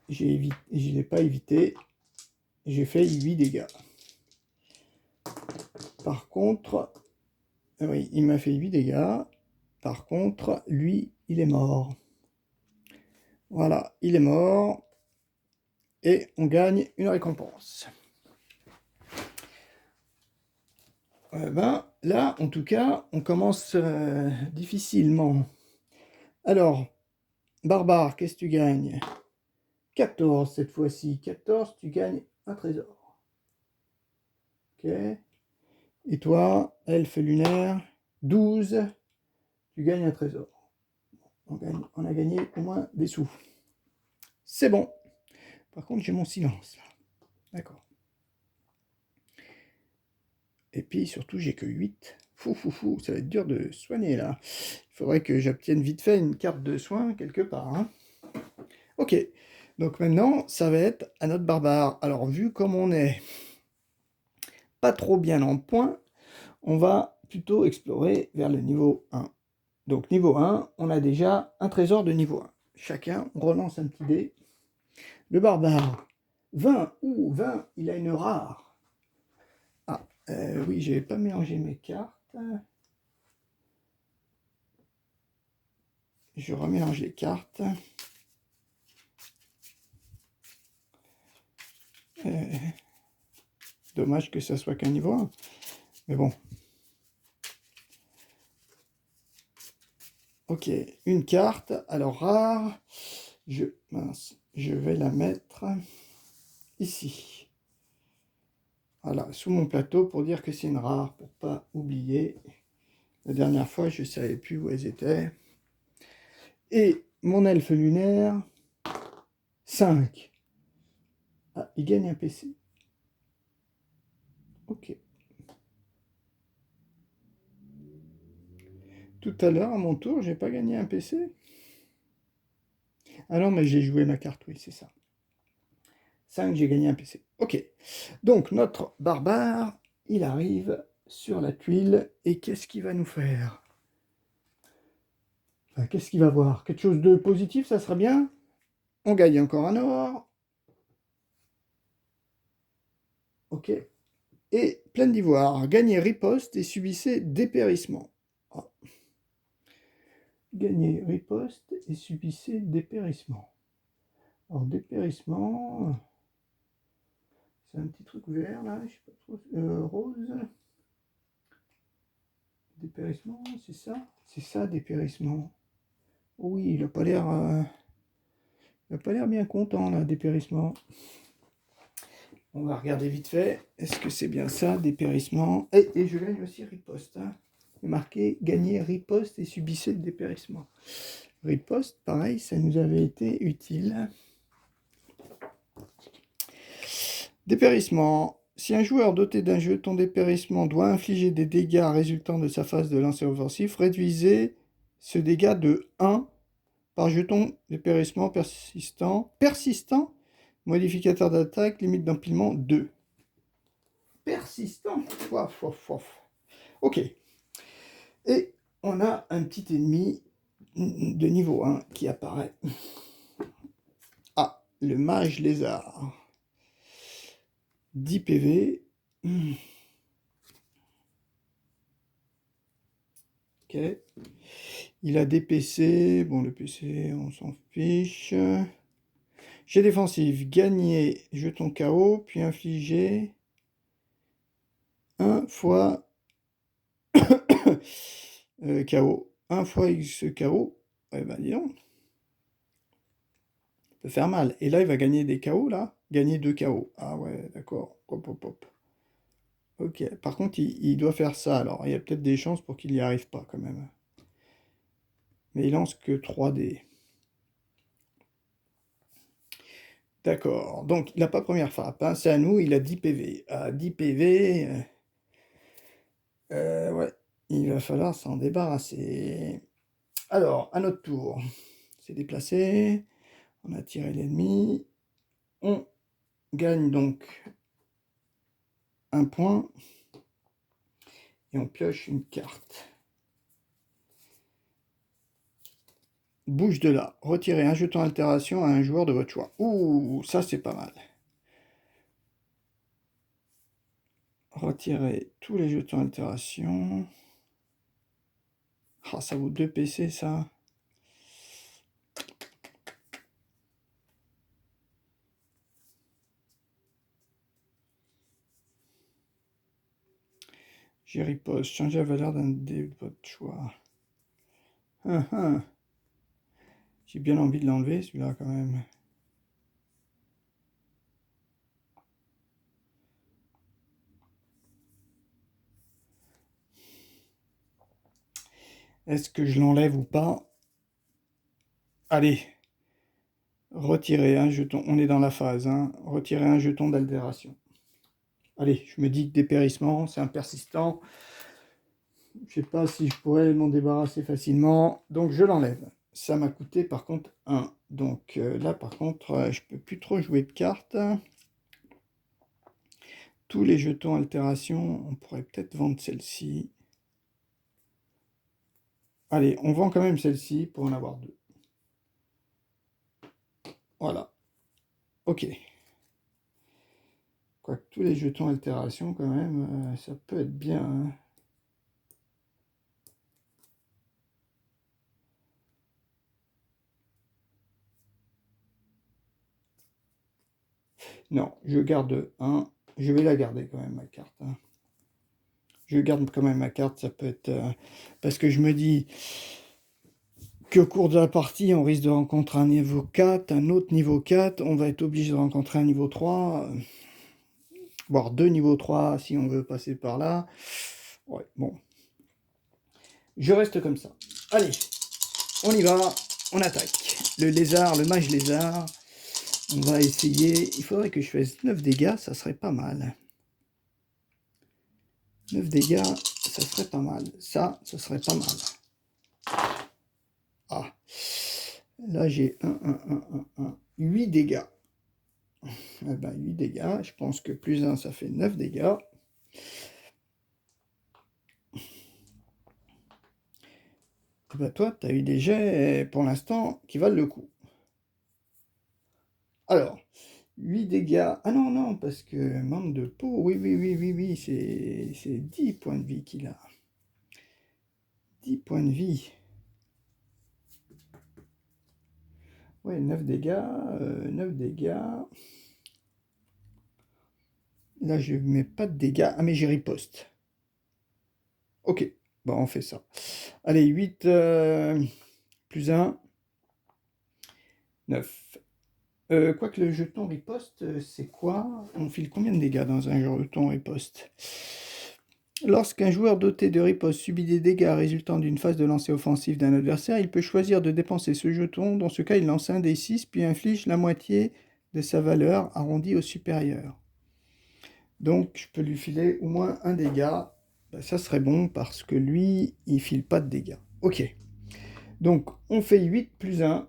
Je ne l'ai pas évité. J'ai fait 8 dégâts. Par contre, oui, il m'a fait 8 dégâts. Par contre, lui, il est mort. Voilà, il est mort. Et on gagne une récompense. Ben, là, en tout cas, on commence difficilement. Alors, barbare, qu'est-ce que tu gagnes? 14 cette fois-ci. 14, tu gagnes un trésor. Ok. Et toi, elfe lunaire, 12, tu gagnes un trésor. On a gagné au moins des sous. C'est bon. Par contre, j'ai mon silence là. D'accord. Et puis surtout, j'ai que 8. Fou, ça va être dur de soigner là. Il faudrait que j'obtienne vite fait une carte de soin quelque part. Hein. Ok. Donc maintenant, ça va être à notre barbare. Alors, vu comme on est pas trop bien en points, on va plutôt explorer vers le niveau 1. Donc niveau 1, on a déjà un trésor de niveau 1. Chacun, on relance un petit dé. Le barbare, 20, 20, il a une rare. Ah, oui, je n'ai pas mélangé mes cartes. Je remélange les cartes. Dommage que ça soit qu'un niveau 1. Mais bon. Ok, une carte. Alors rare, je vais la mettre ici. Voilà, sous mon plateau pour dire que c'est une rare, pour pas oublier. La dernière fois, je ne savais plus où elles étaient. Et mon elfe lunaire, 5. Ah, il gagne un PC. Ok. Tout à l'heure, à mon tour, j'ai pas gagné un PC. Ah non, mais j'ai joué ma carte, oui, c'est ça. 5, j'ai gagné un PC. Ok. Donc, notre barbare, il arrive sur la tuile. Et qu'est-ce qu'il va nous faire? Enfin, qu'est-ce qu'il va voir? Quelque chose de positif, ça sera bien. On gagne encore un or. Ok. Et pleine d'ivoire. Gagnez riposte et subissez dépérissement. Ah. Gagnez riposte et subissez dépérissement. Alors, dépérissement, c'est un petit truc vert là, je sais pas trop, rose. Dépérissement, c'est ça? C'est ça, dépérissement. Oh oui, il a pas l'air bien content là, dépérissement. On va regarder vite fait. Est-ce que c'est bien ça, dépérissement? Et je gagne aussi riposte. Hein. Il est marqué gagner riposte et subissez le dépérissement. Riposte, pareil, ça nous avait été utile. Dépérissement. Si un joueur doté d'un jeton dépérissement doit infliger des dégâts résultant de sa phase de lancer offensif, réduisez ce dégât de 1 par jeton dépérissement persistant. Persistant, modificateur d'attaque, limite d'empilement 2. Persistant. Ok. Et on a un petit ennemi de niveau 1 qui apparaît. Ah, le mage lézard. 10 PV. Ok. Il a des PC. Bon, le PC, on s'en fiche. Jet défensif. Gagner jeton KO, puis infliger 1 fois KO. 1 fois X KO. Eh ben, dis donc. Ça peut faire mal. Et là, il va gagner des KO, là. Gagner 2 KO. Ah ouais, d'accord. Hop. Ok. Par contre, il doit faire ça. Alors, il y a peut-être des chances pour qu'il n'y arrive pas, quand même. Mais il lance que 3 dés. D'accord. Donc, il n'a pas première frappe. Hein. C'est à nous, il a 10 PV. À 10 PV... ouais. Il va falloir s'en débarrasser. Alors, à notre tour. C'est déplacé. On a tiré l'ennemi. On gagne donc un point. Et on pioche une carte. Bouge de là. Retirez un jeton altération à un joueur de votre choix. Ouh, ça c'est pas mal. Retirer tous les jetons altération. Ah, ça vaut 2 PC, ça. J'y riposte. Changer la valeur d'un dé de votre choix. J'ai bien envie de l'enlever, celui-là, quand même. Est-ce que je l'enlève ou pas? Allez, retirer un jeton. On est dans la phase, hein. Retirer un jeton d'altération. Allez, je me dis que dépérissement, c'est un persistant. Je sais pas si je pourrais m'en débarrasser facilement. Donc, je l'enlève. Ça m'a coûté, par contre, 1. Donc, là, par contre, je peux plus trop jouer de cartes. Tous les jetons altération, on pourrait peut-être vendre celle-ci. Allez, on vend quand même celle-ci pour en avoir 2. Voilà. Ok. Quoique tous les jetons altération, quand même, ça peut être bien. Hein. Non, je garde 1. Je vais la garder quand même, ma carte. Hein. Je garde quand même ma carte, ça peut être... parce que je me dis qu'au cours de la partie, on risque de rencontrer un niveau 4, un autre niveau 4. On va être obligé de rencontrer un niveau 3. Voire 2 niveaux 3 si on veut passer par là. Ouais, bon. Je reste comme ça. Allez, on y va, on attaque. Le lézard, le mage lézard. On va essayer. Il faudrait que je fasse 9 dégâts, ça serait pas mal. 9 dégâts, ça serait pas mal. Ça serait pas mal. Ah. Là, j'ai 8 dégâts. Eh ben, 8 dégâts. Je pense que plus 1, ça fait 9 dégâts. Ben, toi, tu as eu des jets, pour l'instant, qui valent le coup. Alors, 8 dégâts. Ah non, non, parce que manque de peau. Oui, c'est 10 points de vie qu'il a. 10 points de vie. Ouais, 9 dégâts. 9 dégâts. Là, je mets pas de dégâts. Ah, mais j'ai riposte. Ok, bon, on fait ça. Allez, 8 plus 1. 9. Quoique le jeton riposte, c'est quoi? On file combien de dégâts dans un jeton riposte? Lorsqu'un joueur doté de riposte subit des dégâts résultant d'une phase de lancer offensif d'un adversaire, il peut choisir de dépenser ce jeton. Dans ce cas, il lance un D6, puis inflige la moitié de sa valeur arrondie au supérieur. Donc, je peux lui filer au moins un dégât. Ben, ça serait bon parce que lui, il file pas de dégâts. Ok. Donc, on fait 8 plus 1.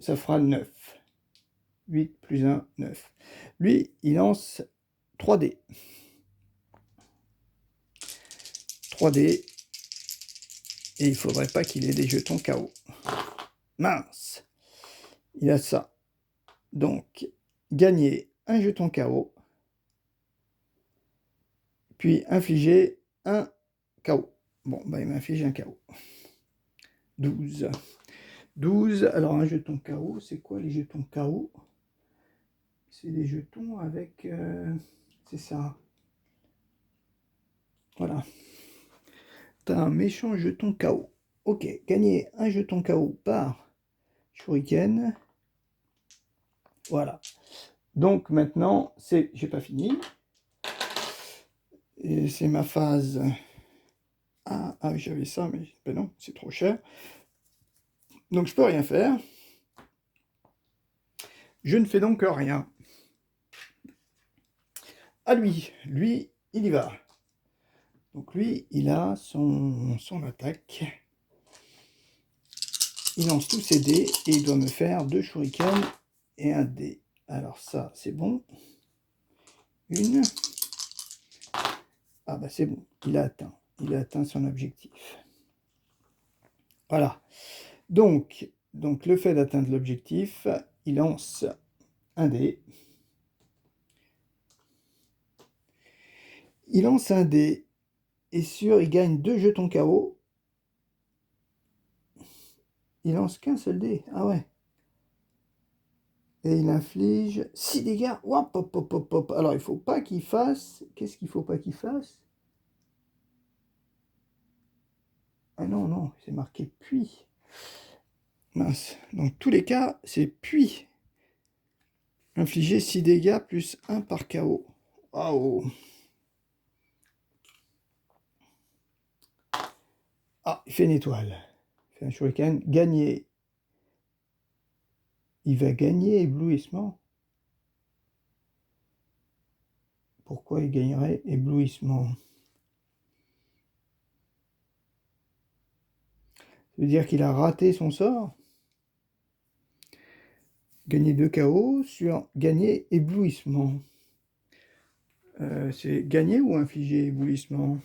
Ça fera 9. 8 plus 1, 9. Lui, il lance 3 dés. 3 dés. Et il faudrait pas qu'il ait des jetons KO. Mince. Il a ça. Donc, gagner un jeton KO. Puis infliger un KO. Bon, bah, il m'inflige un KO. 12. 12. Alors, un jeton KO, c'est quoi les jetons KO? C'est des jetons avec... c'est ça. Voilà. T'as un méchant jeton KO. Ok, gagner un jeton KO par shuriken. Voilà. Donc maintenant, j'ai pas fini. Et c'est ma phase. Ah, j'avais ça, mais ben non, c'est trop cher. Donc je peux rien faire. Je ne fais donc rien. À lui, il y va. Donc lui, il a son attaque. Il lance tous ses dés et il doit me faire 2 shurikens et un dé. Alors ça, c'est bon. Une. Ah bah c'est bon, il a atteint son objectif. Voilà. Donc le fait d'atteindre l'objectif, il lance un dé. Il lance un dé. Et il gagne 2 jetons KO. Il lance qu'un seul dé. Ah ouais. Et il inflige 6 dégâts. Hop, hop, hop, hop, hop. Alors, il faut pas qu'il fasse... Qu'est-ce qu'il faut pas qu'il fasse? Ah non, non, c'est marqué puis. Mince. Dans tous les cas, c'est puis. Infliger 6 dégâts plus 1 par KO. Waouh. Ah, il fait une étoile. Il fait un shuriken. Gagner. Il va gagner éblouissement. Pourquoi il gagnerait éblouissement? Ça veut dire qu'il a raté son sort. Gagner 2 KO sur gagner éblouissement. C'est gagner ou infliger éblouissement?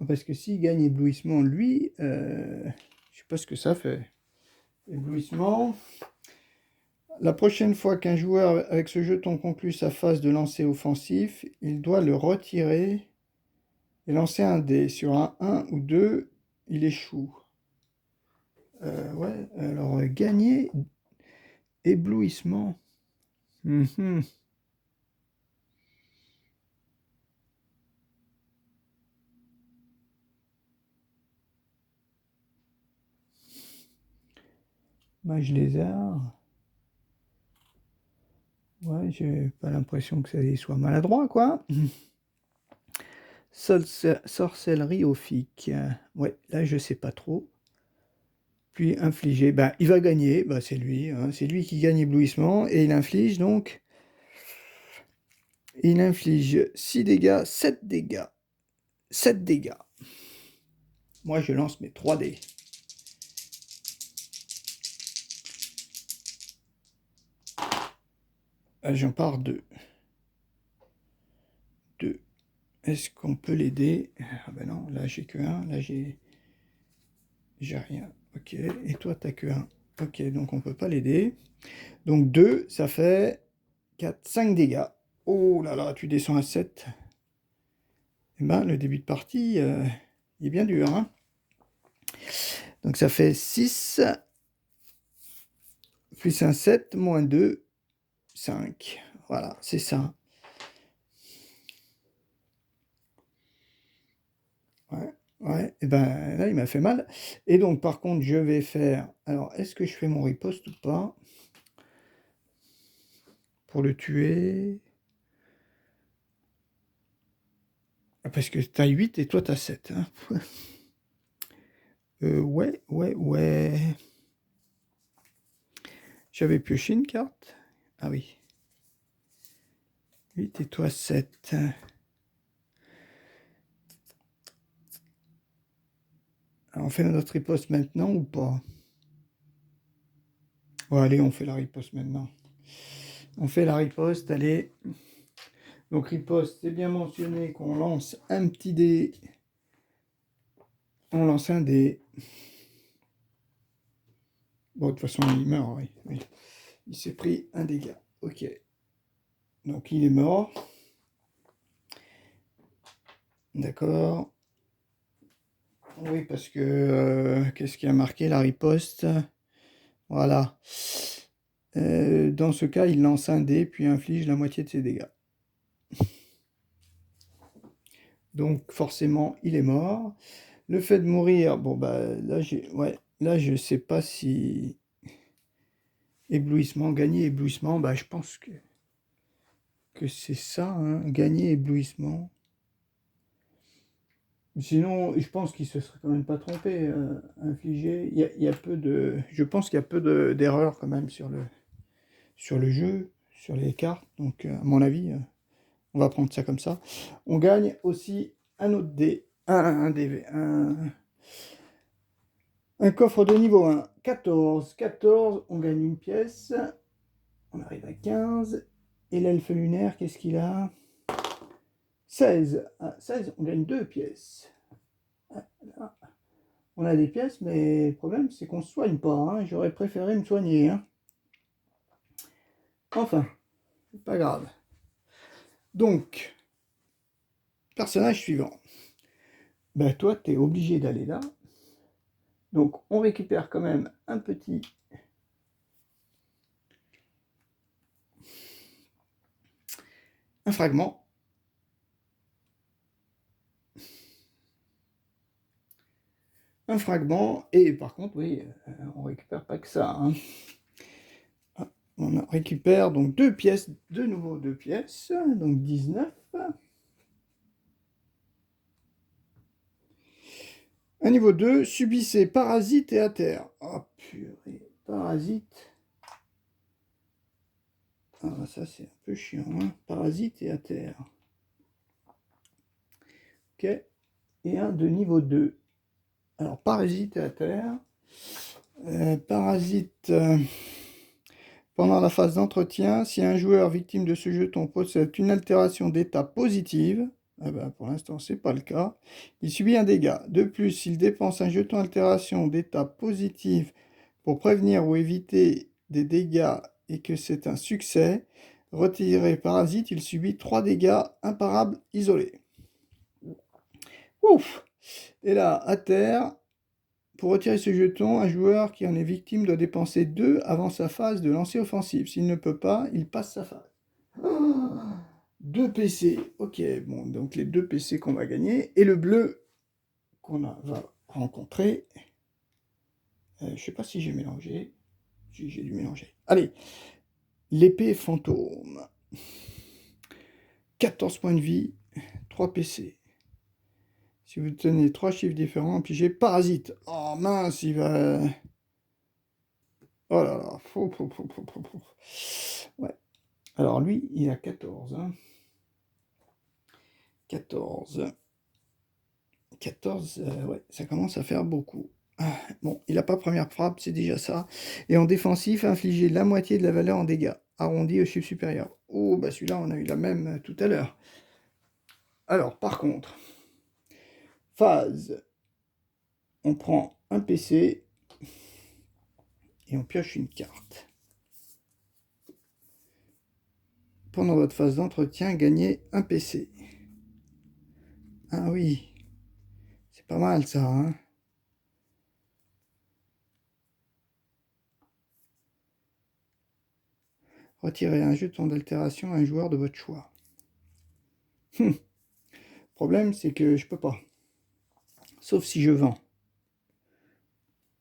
Parce que s'il gagne éblouissement, lui, je sais pas ce que ça fait. Éblouissement. La prochaine fois qu'un joueur avec ce jeton conclut sa phase de lancer offensif, il doit le retirer et lancer un dé. Sur un 1 ou 2, il échoue. Ouais, alors gagner éblouissement. Mage lézard. Ouais, j'ai pas l'impression que ça soit maladroit, quoi. Sorcellerie ophique. Ouais, là, je sais pas trop. Puis infliger. Ben, il va gagner. Ben, c'est lui. Hein. C'est lui qui gagne éblouissement. Et il inflige, donc... Il inflige 6 dégâts, 7 dégâts. 7 dégâts. Moi, je lance mes 3 dés. J'en pars 2. 2. Est-ce qu'on peut l'aider? Ah ben non, là j'ai que 1, là j'ai rien. Ok, et toi t'as que 1. Ok, donc on peut pas l'aider. Donc 2, ça fait 4, 5 dégâts. Oh là là, tu descends à 7. Eh ben, le début de partie, il est bien dur. Hein, donc ça fait 6, plus un 7, moins 2, 5. Voilà, c'est ça. Ouais, ouais, et ben là, il m'a fait mal. Et donc, par contre, je vais faire... Alors, est-ce que je fais mon riposte ou pas? Pour le tuer... Ah, parce que t'as 8 et toi, t'as 7. Hein. Ouais, ouais, ouais. J'avais pioché une carte. Ah oui. 8 et toi, 7. Alors, on fait notre riposte maintenant ou pas? Bon, allez, on fait la riposte maintenant. On fait la riposte, allez. Donc, riposte, c'est bien mentionné qu'on lance un petit dé. On lance un dé. Bon, de toute façon, il meurt, oui. Oui. Il s'est pris un dégât. Ok. Donc, il est mort. D'accord. Oui, parce que... qu'est-ce qui a marqué la riposte? Voilà. Dans ce cas, il lance un dé, puis inflige la moitié de ses dégâts. Donc, forcément, il est mort. Le fait de mourir, bon, bah, là, ouais, là, je sais pas si... Éblouissement, gagner éblouissement, bah, je pense que c'est ça, hein, gagner éblouissement. Sinon, je pense qu'il se serait quand même pas trompé, infligé. Il y a peu de... Je pense qu'il y a peu d'erreurs quand même sur le jeu, sur les cartes. Donc, à mon avis, on va prendre ça comme ça. On gagne aussi un autre dé, un coffre de niveau 1. 14. 14, on gagne une pièce. On arrive à 15. Et l'elfe lunaire, qu'est-ce qu'il a? 16. Ah, 16, on gagne 2 pièces. On a des pièces, mais le problème, c'est qu'on ne se soigne pas. Hein. J'aurais préféré me soigner. Hein. Enfin, c'est pas grave. Donc, personnage suivant. Ben toi, tu es obligé d'aller là. Donc, on récupère quand même un petit... un fragment. Un fragment. Et par contre, oui, on récupère pas que ça. Hein. On récupère donc 2 pièces, de nouveau 2 pièces, donc 19. Un niveau 2, subissez parasite et atterre. Oh purée, parasite. Ah ça c'est un peu chiant, hein. Parasite et atterre. Ok, et un de niveau 2. Alors parasite et atterre. Parasite... pendant la phase d'entretien, si un joueur victime de ce jeton possède une altération d'état positive, eh ben, pour l'instant c'est pas le cas, il subit un dégât. De plus, s'il dépense un jeton altération d'état positive pour prévenir ou éviter des dégâts et que c'est un succès, retiré parasite, il subit 3 dégâts imparables isolés. Ouf! Et là, à terre, pour retirer ce jeton, un joueur qui en est victime doit dépenser 2 avant sa phase de lancer offensif. S'il ne peut pas, il passe sa phase. Oh, 2 PC. Ok, bon, donc les 2 PC qu'on va gagner. Et le bleu qu'on va rencontrer. Je ne sais pas si j'ai mélangé. Si j'ai dû mélanger. Allez, l'épée fantôme. 14 points de vie, 3 PC. Si vous tenez 3 chiffres différents, pigez parasite. Oh mince, il va... Oh là là, ouais. Alors lui, il a 14. Hein. 14. 14, ouais, ça commence à faire beaucoup. Ah, bon, il n'a pas première frappe, c'est déjà ça. Et en défensif, infliger la moitié de la valeur en dégâts, arrondi au chiffre supérieur. Oh, bah celui-là, on a eu la même tout à l'heure. Alors, par contre, phase, on prend un PC et on pioche une carte. Pendant votre phase d'entretien, gagnez un PC. Ah oui, c'est pas mal ça, hein. Retirez un jeton d'altération à un joueur de votre choix. Problème, c'est que je peux pas. Sauf si je vends.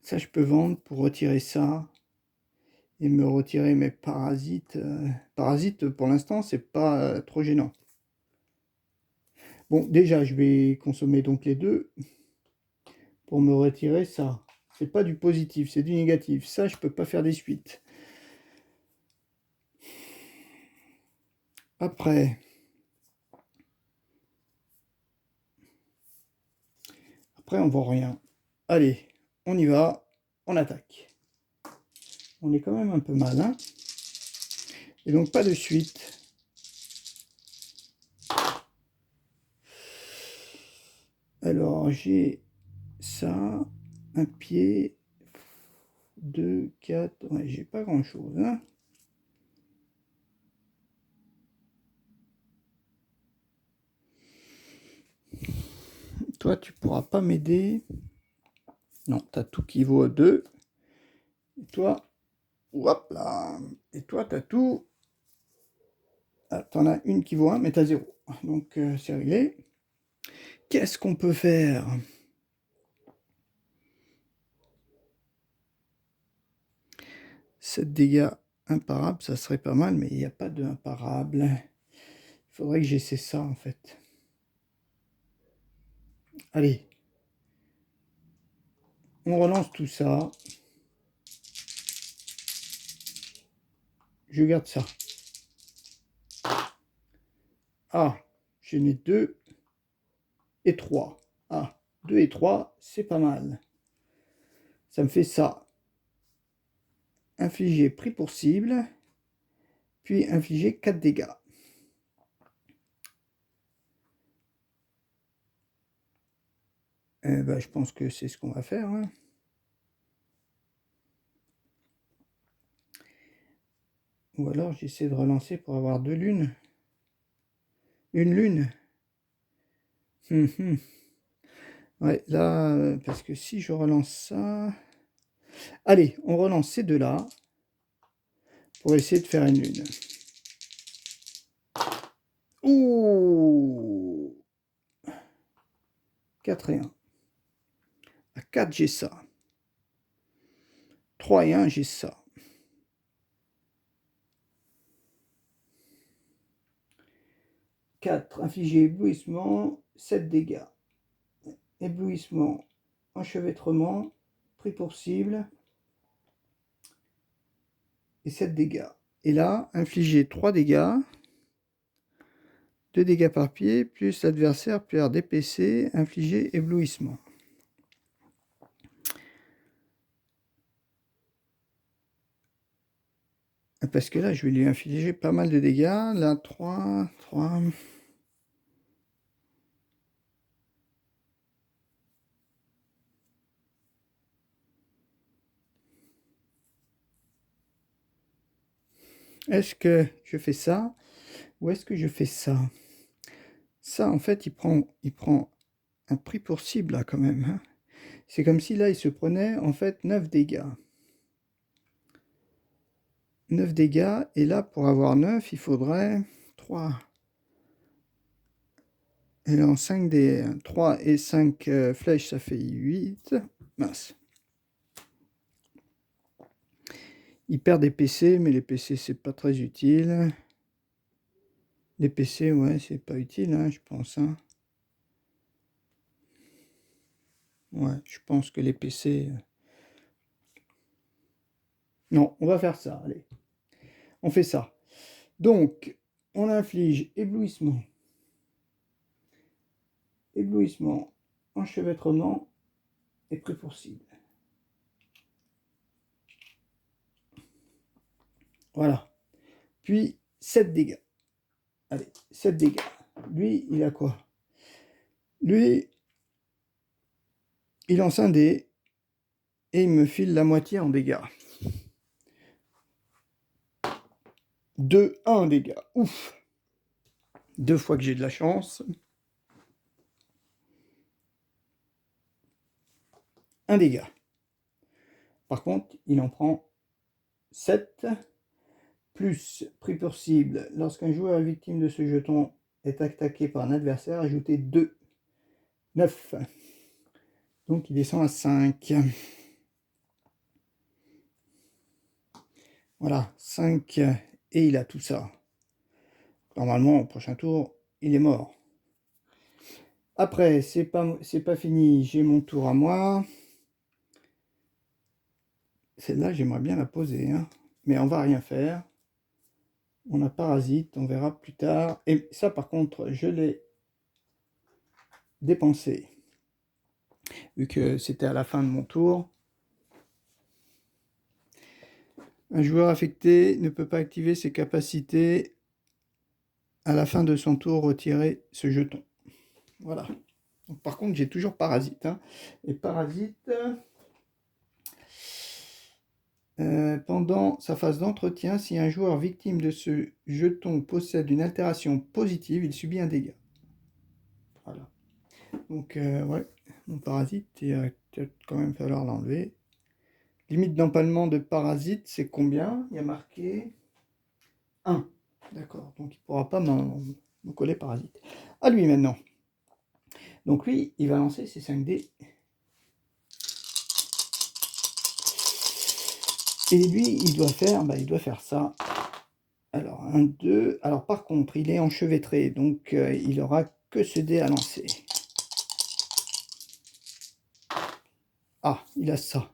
Ça, je peux vendre pour retirer ça. Et me retirer mes parasites. Parasites, pour l'instant, c'est pas trop gênant. Bon, déjà, je vais consommer donc les 2 pour me retirer ça. C'est pas du positif, c'est du négatif. Ça, je peux pas faire des suites. Après, on voit rien. Allez, on y va, on attaque. On est quand même un peu mal, hein. Et donc, pas de suite. Alors, j'ai ça, un pied, 2, 4, ouais, j'ai pas grand chose, hein. Toi, tu pourras pas m'aider. Non, t'as tout qui vaut à 2. Et toi, hop là. Et toi, t'as tout. Ah, t'en as une qui vaut 1, mais t'as 0. Donc, c'est réglé. Qu'est-ce qu'on peut faire? 7 dégâts imparables, ça serait pas mal, mais il n'y a pas de imparable. Il faudrait que j'essaie ça, en fait. Allez. On relance tout ça. Je garde ça. Ah, j'en ai 2 et 3. Ah, 2 et 3, c'est pas mal. Ça me fait ça. Infliger prix pour cible, puis infliger 4 dégâts. Ben, je pense que c'est ce qu'on va faire. Hein. Ou alors j'essaie de relancer pour avoir 2 lunes. Une lune. Ouais, là, parce que si je relance ça... Allez, on relance ces deux-là pour essayer de faire une lune. Ouh, 4 et 1. À 4, j'ai ça. 3 et 1, j'ai ça. 4, infliger éblouissement, 7 dégâts. Éblouissement, enchevêtrement, pris pour cible, et 7 dégâts. Et là, infliger 3 dégâts, 2 dégâts par pied, plus l'adversaire perd des PC, infliger éblouissement. Parce que là, je vais lui infliger pas mal de dégâts. Là, 3, 3... Est-ce que je fais ça ou est-ce que je fais ça? Ça, en fait, il prend un prix pour cible, là, quand même. Hein. C'est comme si, là, il se prenait, en fait, 9 dégâts. 9 dégâts, et là, pour avoir 9, il faudrait 3. Et en 5 des 3 et 5 flèches, ça fait 8. Mince. Il perd des PC, mais les PC, c'est pas très utile. Les PC, ouais, c'est pas utile, hein, je pense. Hein. Ouais, je pense que les PC... Non, on va faire ça, allez. On fait ça. Donc, on inflige éblouissement. Éblouissement, enchevêtrement et pris pour cible. Voilà. Puis, 7 dégâts. Allez, 7 dégâts. Lui, il a quoi? Lui, il lance un dé et il me file la moitié en dégâts. 2, 1 dégâts. Ouf! 2 fois que j'ai de la chance. 1 dégât. Par contre, il en prend 7, plus prix pour cible. Lorsqu'un joueur est victime de ce jeton est attaqué par un adversaire, ajoutez 2. 9. Donc il descend à 5. Voilà, 5. Et il a tout ça. Normalement, au prochain tour, il est mort. Après, c'est pas fini. J'ai mon tour à moi. Celle-là, j'aimerais bien la poser. Hein. Mais on va rien faire. On a parasite, on verra plus tard. Et ça, par contre, je l'ai dépensé. Vu que c'était à la fin de mon tour. Un joueur affecté ne peut pas activer ses capacités à la fin de son tour, retirer ce jeton. Voilà. Donc, par contre, j'ai toujours parasite. Hein. Et parasite, pendant sa phase d'entretien, si un joueur victime de ce jeton possède une altération positive, il subit un dégât. Voilà. Donc, ouais, mon parasite, il va peut-être quand même falloir l'enlever. Limite d'empalement de parasite, c'est combien? Il y a marqué 1. D'accord, donc il ne pourra pas me coller parasite. À lui maintenant. Donc lui, il va lancer ses 5 dés. Et lui, il doit faire ça. Alors, 1, 2. Alors, par contre, il est enchevêtré, donc il n'aura que ce dé à lancer. Ah, il a ça.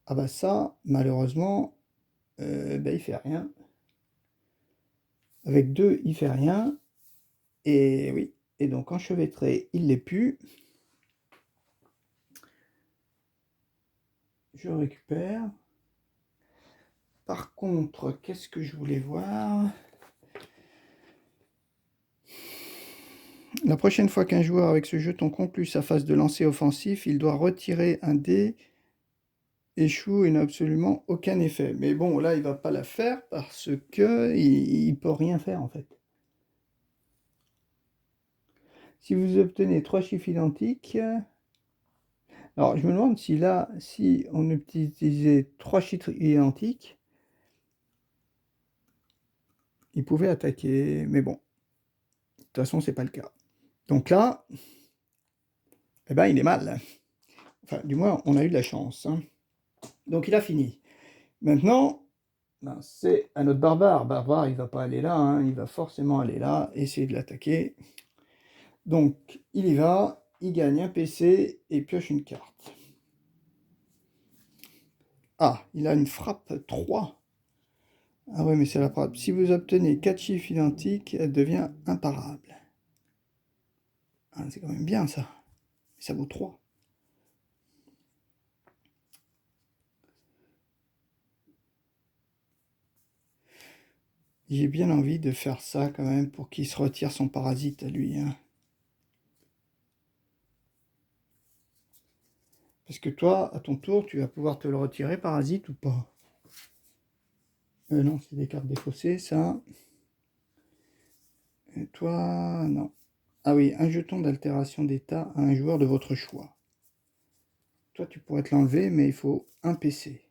Ah bah ça, malheureusement, il fait rien. Avec 2, il fait rien. Et oui, et donc enchevêtré, il l'est plus. Je récupère. Par contre, qu'est-ce que je voulais voir? La prochaine fois qu'un joueur avec ce jeton conclut sa phase de lancer offensif, il doit retirer un dé échoue et n'a absolument aucun effet. Mais bon, là, il va pas la faire parce que il peut rien faire, en fait. Si vous obtenez 3 chiffres identiques... Alors, je me demande si là, si on utilisait 3 chiffres identiques, il pouvait attaquer, mais bon, de toute façon, c'est pas le cas. Donc là, eh ben, il est mal. Enfin, du moins, on a eu de la chance. Hein. Donc, il a fini. Maintenant, ben, c'est à notre barbare. Barbare, il va pas aller là, hein. Il va forcément aller là, essayer de l'attaquer. Donc, il y va, il gagne un PC et pioche une carte. Ah, il a une frappe 3. Ah ouais, mais c'est la frappe. Si vous obtenez 4 chiffres identiques, elle devient imparable. Ah, c'est quand même bien ça. Ça vaut 3. J'ai bien envie de faire ça quand même pour qu'il se retire son parasite à lui. Hein. Parce que toi, à ton tour, tu vas pouvoir te le retirer, parasite, ou pas? Non, c'est des cartes défaussées, ça. Et toi, non. Ah oui, un jeton d'altération d'état à un joueur de votre choix. Toi, tu pourrais te l'enlever, mais il faut un PC.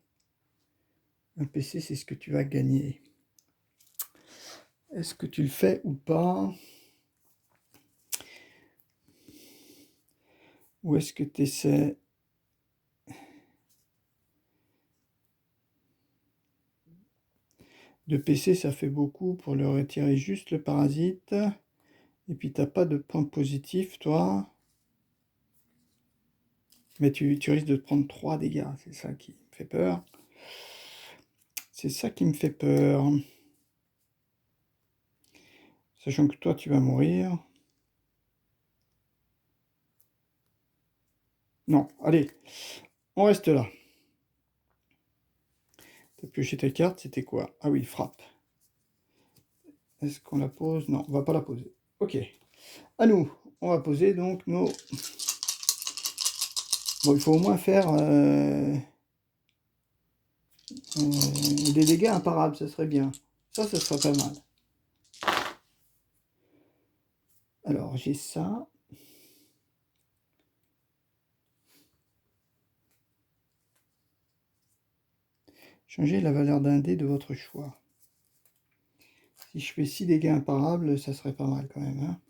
Un PC, c'est ce que tu vas gagner. Est-ce que tu le fais ou pas? Ou est-ce que tu essaies... De PC, ça fait beaucoup pour le retirer juste le parasite. Et puis, t'as pas de points positifs, toi. Mais tu risques de te prendre 3 dégâts. C'est ça qui me fait peur. C'est ça qui me fait peur. Sachant que toi, tu vas mourir. Non, allez. On reste là. T'as pioché ta carte, c'était quoi? Ah oui, frappe. Est-ce qu'on la pose? Non, on va pas la poser. Ok. À nous. On va poser donc nos... Bon, il faut au moins faire des dégâts imparables, ça serait bien. Ça serait pas mal. Alors, j'ai ça. Changez la valeur d'un dé de votre choix. Si je fais 6 dégâts imparables, ça serait pas mal quand même. Hein.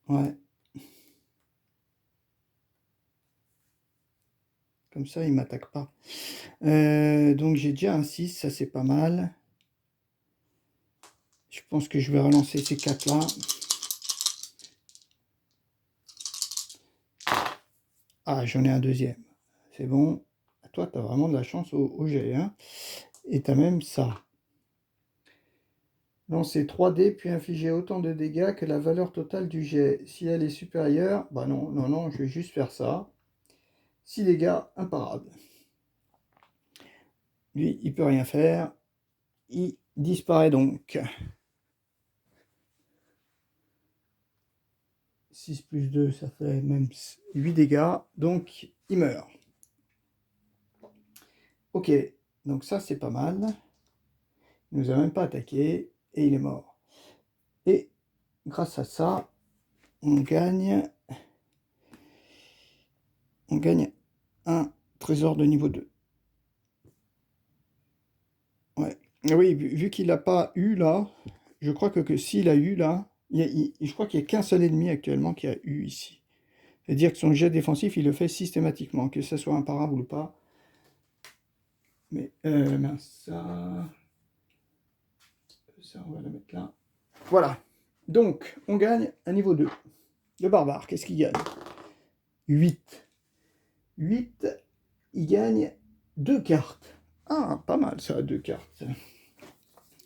Ouais. Comme ça, il ne m'attaque pas. Donc j'ai déjà un 6, ça c'est pas mal. Je pense que je vais relancer ces 4 là. Ah, j'en ai un deuxième. C'est bon. Toi, tu as vraiment de la chance au jet. Hein. Et tu as même ça. Lancer 3 dés, puis infliger autant de dégâts que la valeur totale du jet. Si elle est supérieure, bah non, non, non, je vais juste faire ça. 6 dégâts imparables. Lui, il peut rien faire. Il disparaît donc. 6 plus 2, ça fait même 8 dégâts. Donc, il meurt. Ok, donc ça, c'est pas mal. Il nous a même pas attaqué et il est mort. Et grâce à ça, on gagne un trésor de niveau 2. Ouais. Oui, vu qu'il n'a pas eu là, je crois que s'il a eu là, je crois qu'il n'y a qu'un seul ennemi actuellement qui a eu ici. C'est-à-dire que son jet défensif, il le fait systématiquement, que ce soit imparable ou pas. Mais mince, ça, on va le mettre là. Voilà. Donc, on gagne un niveau 2. Le barbare, qu'est-ce qu'il gagne? 8. 8, il gagne 2 cartes. Ah, pas mal ça, 2 cartes.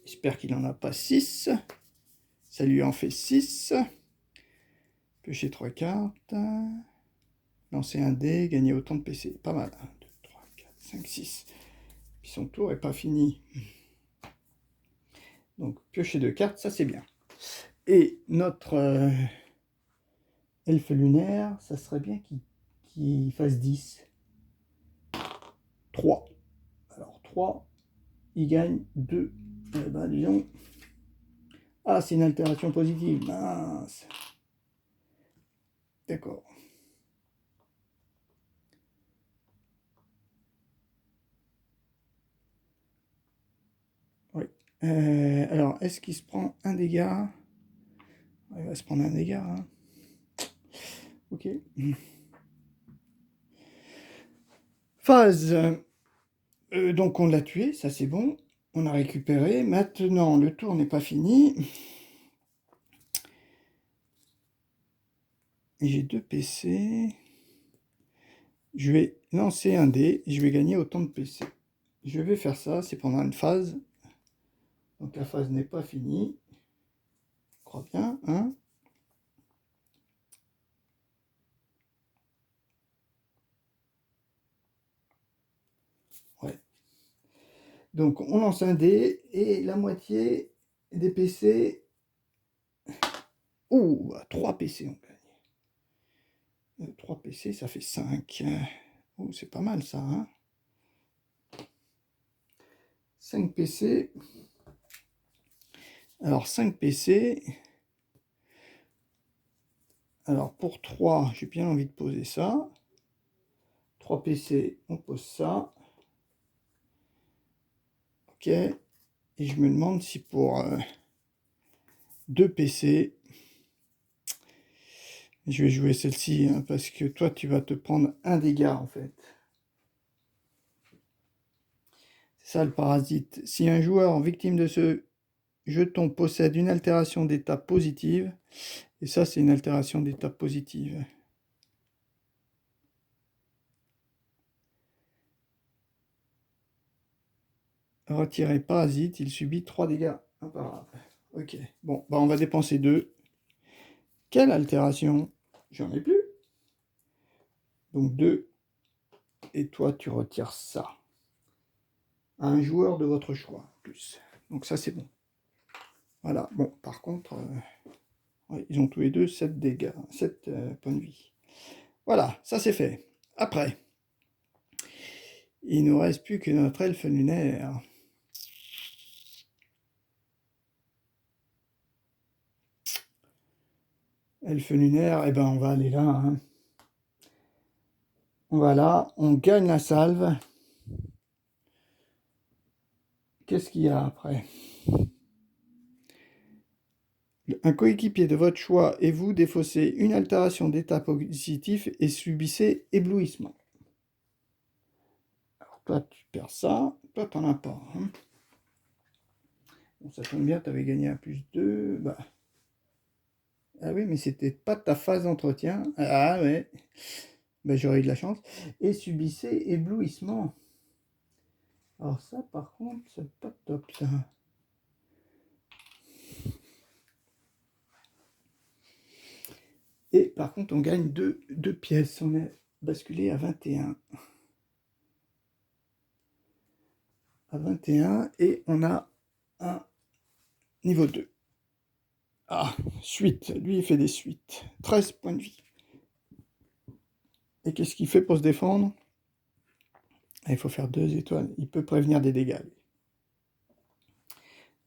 J'espère qu'il n'en a pas 6. Ça lui en fait 6. Piocher 3 cartes. Lancer un dé, gagner autant de PC. Pas mal. 1, 2, 3, 4, 5, 6. Puis son tour n'est pas fini. Donc, piocher 2 cartes, ça c'est bien. Et notre elfe lunaire, ça serait bien qu'il qu'il fasse 10. 3. Alors 3, il gagne 2. Eh ben, disons. Ah, c'est une altération positive. Mince. D'accord. Oui. Alors, est-ce qu'il se prend un dégât? Il va se prendre un dégât. Hein. Ok. Phase. Donc on l'a tué, ça c'est bon. On a récupéré. Maintenant, le tour n'est pas fini. J'ai 2 PC. Je vais lancer un dé et je vais gagner autant de PC. Je vais faire ça, c'est pendant une phase. Donc la phase n'est pas finie. Je crois bien, hein. Ouais. Donc on lance un dé et la moitié des PC. Ouh, 3 PC on gagne. 3 PC, ça fait 5. Oh, c'est pas mal ça, hein. 5 PC. Alors 5 PC. Alors pour 3, j'ai bien envie de poser ça. 3 PC, on pose ça. Ok. Et je me demande si pour 2 PC, je vais jouer celle-ci, hein, parce que toi, tu vas te prendre un dégât, en fait. C'est ça, le parasite. Si un joueur victime de ce jeton possède une altération d'état positive, et ça, c'est une altération d'état positive. Retiré parasite, il subit 3 dégâts imparables. Ok, bon, bah on va dépenser 2. Quelle altération? J'en ai plus. Donc 2. Et toi, tu retires ça. À un joueur de votre choix, plus. Donc ça, c'est bon. Voilà, bon, par contre, ouais, ils ont tous les deux 7 dégâts, 7 points de vie. Voilà, ça c'est fait. Après, il ne nous reste plus que notre elfe lunaire. Elfe lunaire, eh ben on va aller là. Hein. On va là, on gagne la salve. Qu'est-ce qu'il y a après? Un coéquipier de votre choix et vous défaussez une altération d'état positif et subissez éblouissement. Alors toi, tu perds ça. Toi, t'en as pas. Hein. Bon, ça tombe bien, tu avais gagné un plus 2. Bah. Ah oui, mais c'était pas ta phase d'entretien. Ah ouais. Bah, j'aurais eu de la chance. Et subissez éblouissement. Alors ça, par contre, c'est pas top, ça. Et par contre, on gagne 2 pièces. On est basculé à 21. À 21. Et on a un niveau 2. Ah, suite. Lui, il fait des suites. 13 points de vie. Et qu'est-ce qu'il fait pour se défendre? Il faut faire 2 étoiles. Il peut prévenir des dégâts.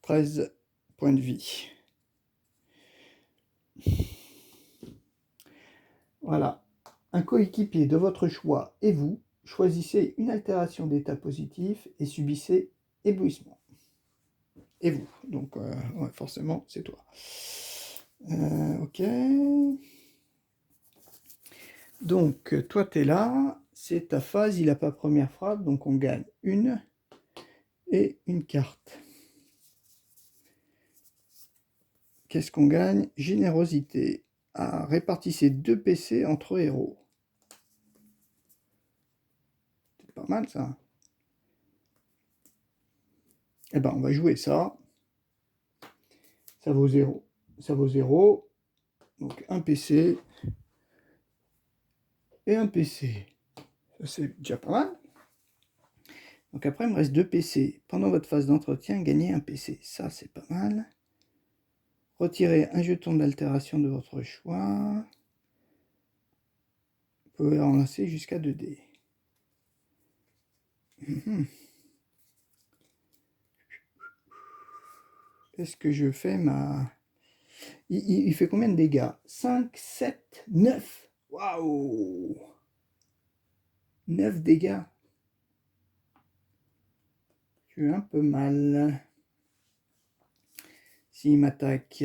13 points de vie. Voilà. Un coéquipier de votre choix et vous choisissez une altération d'état positif et subissez éblouissement. Et vous. Donc, ouais, forcément, c'est toi. Ok. Donc, toi, tu es là. C'est ta phase. Il n'a pas première frappe. Donc, on gagne une et une carte. Qu'est-ce qu'on gagne? Générosité. Ah, répartissez 2 PC entre héros. C'est pas mal, ça. Eh ben, on va jouer ça. Ça vaut 0. Ça vaut 0. Donc, un PC et un PC. Ça, c'est déjà pas mal. Donc après, il me reste 2 PC. Pendant votre phase d'entretien, gagnez un PC. Ça, c'est pas mal. Retirez un jeton d'altération de votre choix. peut en lancer jusqu'à 2 dés. Est-ce que je fais ma... Il fait combien de dégâts? 5, 7, 9. Waouh! 9 dégâts. J'ai un peu mal. S'il m'attaque.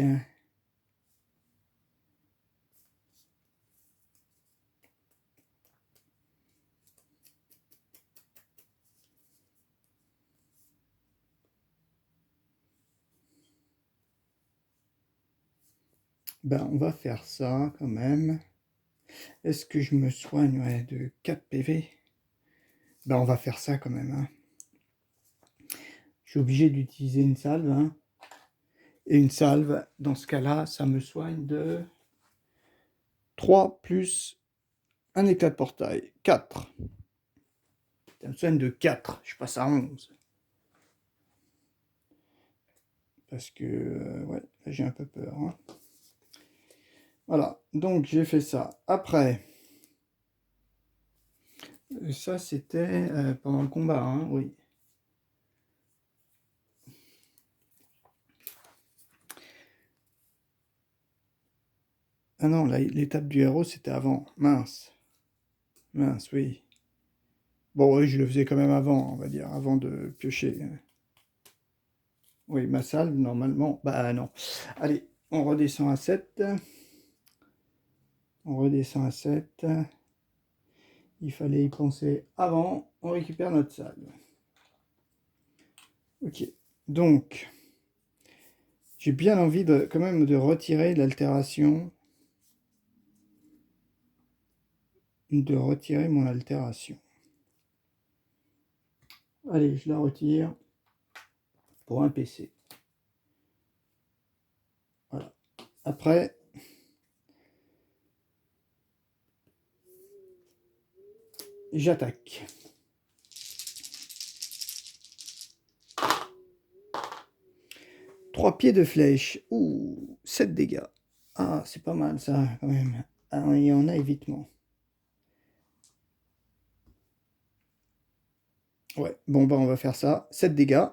Ben, on va faire ça quand même. Est-ce que je me soigne de 4 PV? Ben, on va faire ça quand même. Hein. Je suis obligé d'utiliser une salve. Hein. Et une salve, dans ce cas-là, ça me soigne de 3 plus un éclat de portail. 4. Ça me soigne de 4. Je passe à 11. Parce que, ouais, là j'ai un peu peur. Hein. Voilà, donc j'ai fait ça. Après, ça c'était pendant le combat, hein, oui. Ah non, l'étape du héros c'était avant. Mince. Mince, oui. Bon, oui, je le faisais quand même avant, on va dire, avant de piocher. Oui, ma salve, normalement. Bah non. Allez, on redescend à 7. On redescend à 7. Il fallait y penser avant. On récupère notre salve. Ok. Donc, j'ai bien envie de, quand même de retirer l'altération. De retirer mon altération. Allez, je la retire pour un PC. Voilà. Après, j'attaque. Trois pieds de flèche. Ouh, 7 dégâts. Ah, c'est pas mal ça, quand même. Ah, il y en a évitement. Ouais, bon, bah on va faire ça. 7 dégâts.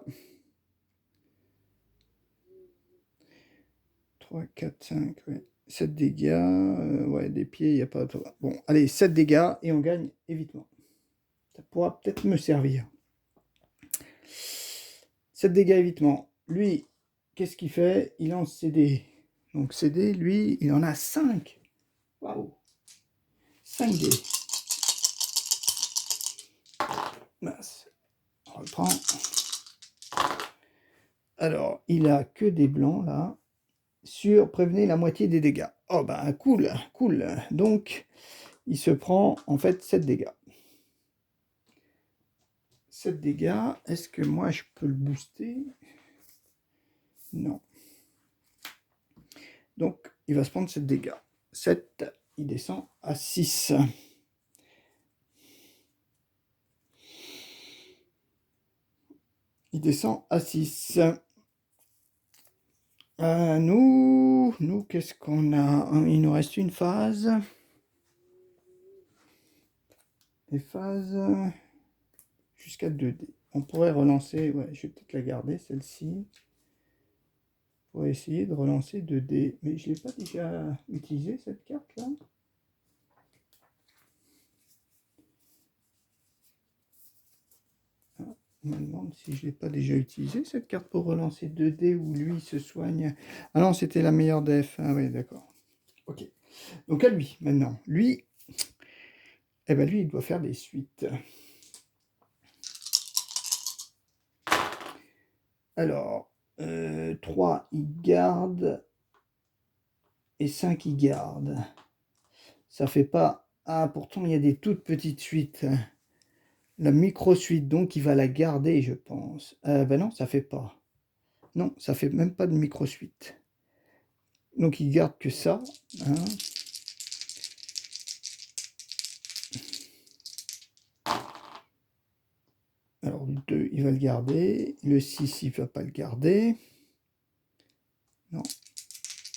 3, 4, 5, ouais. 7 dégâts. Ouais, des pieds, il n'y a pas... Bon, allez, 7 dégâts et on gagne évitement. Ça pourra peut-être me servir. 7 dégâts évitement. Lui, qu'est-ce qu'il fait? Il lance ses dés. Donc ses dés, lui, il en a 5. Waouh! 5 dés. Mince. On reprend. Alors, il a que des blancs, là. Sur prévenez la moitié des dégâts. Oh, ben, cool, cool. Donc, il se prend, en fait, 7 dégâts. 7 dégâts. Est-ce que moi, je peux le booster? Non. Donc, il va se prendre 7 dégâts. 7, il descend à 6. Il descend à 6. Nous qu'est-ce qu'on a? Il nous reste une phase. Les phases jusqu'à 2D. On pourrait relancer, ouais, je vais peut-être la garder, celle-ci. Pour essayer de relancer 2D. Mais je ne l'ai pas déjà utilisé cette carte-là. Je me demande si je ne l'ai pas déjà utilisé cette carte pour relancer 2D où lui se soigne. Ah non, c'était la meilleure def. Ah oui, d'accord. Ok. Donc à lui, maintenant. Lui, eh ben lui, il doit faire des suites. Alors, 3, il garde. Et 5, il garde. Ça fait pas... Ah, pourtant, il y a des toutes petites suites. La micro-suite, donc, il va la garder, je pense. Ben non, ça fait pas. Non, ça fait même pas de micro-suite. Donc, il garde que ça. Hein. Alors, le 2, il va le garder. Le 6, il va pas le garder. Non.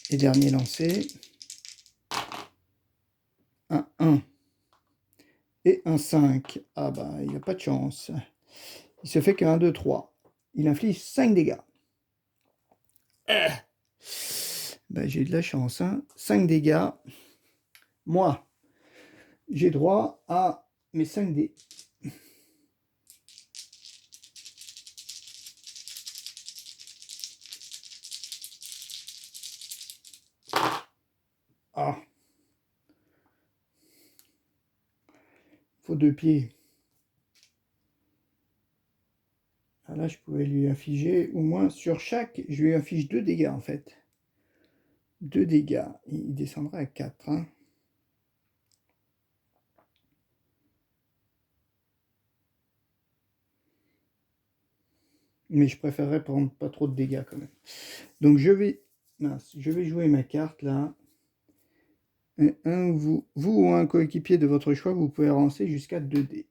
Et dernier lancé. Un 1. et un 5. Ah bah, il n'a pas de chance. Il se fait que 1, 2, 3. Il inflige 5 dégâts. Bah, j'ai de la chance, hein. 5 dégâts. Moi, j'ai droit à mes 5 dés. Ah. Faut 2 pieds. Ah là, je pouvais lui infliger, au moins sur chaque, je lui inflige 2 dégâts en fait. 2 dégâts. Il descendra à 4. Hein. Mais je préférerais prendre pas trop de dégâts quand même. Donc je vais, mince, je vais jouer ma carte là. Vous ou un coéquipier de votre choix, vous pouvez relancer jusqu'à 2 dés.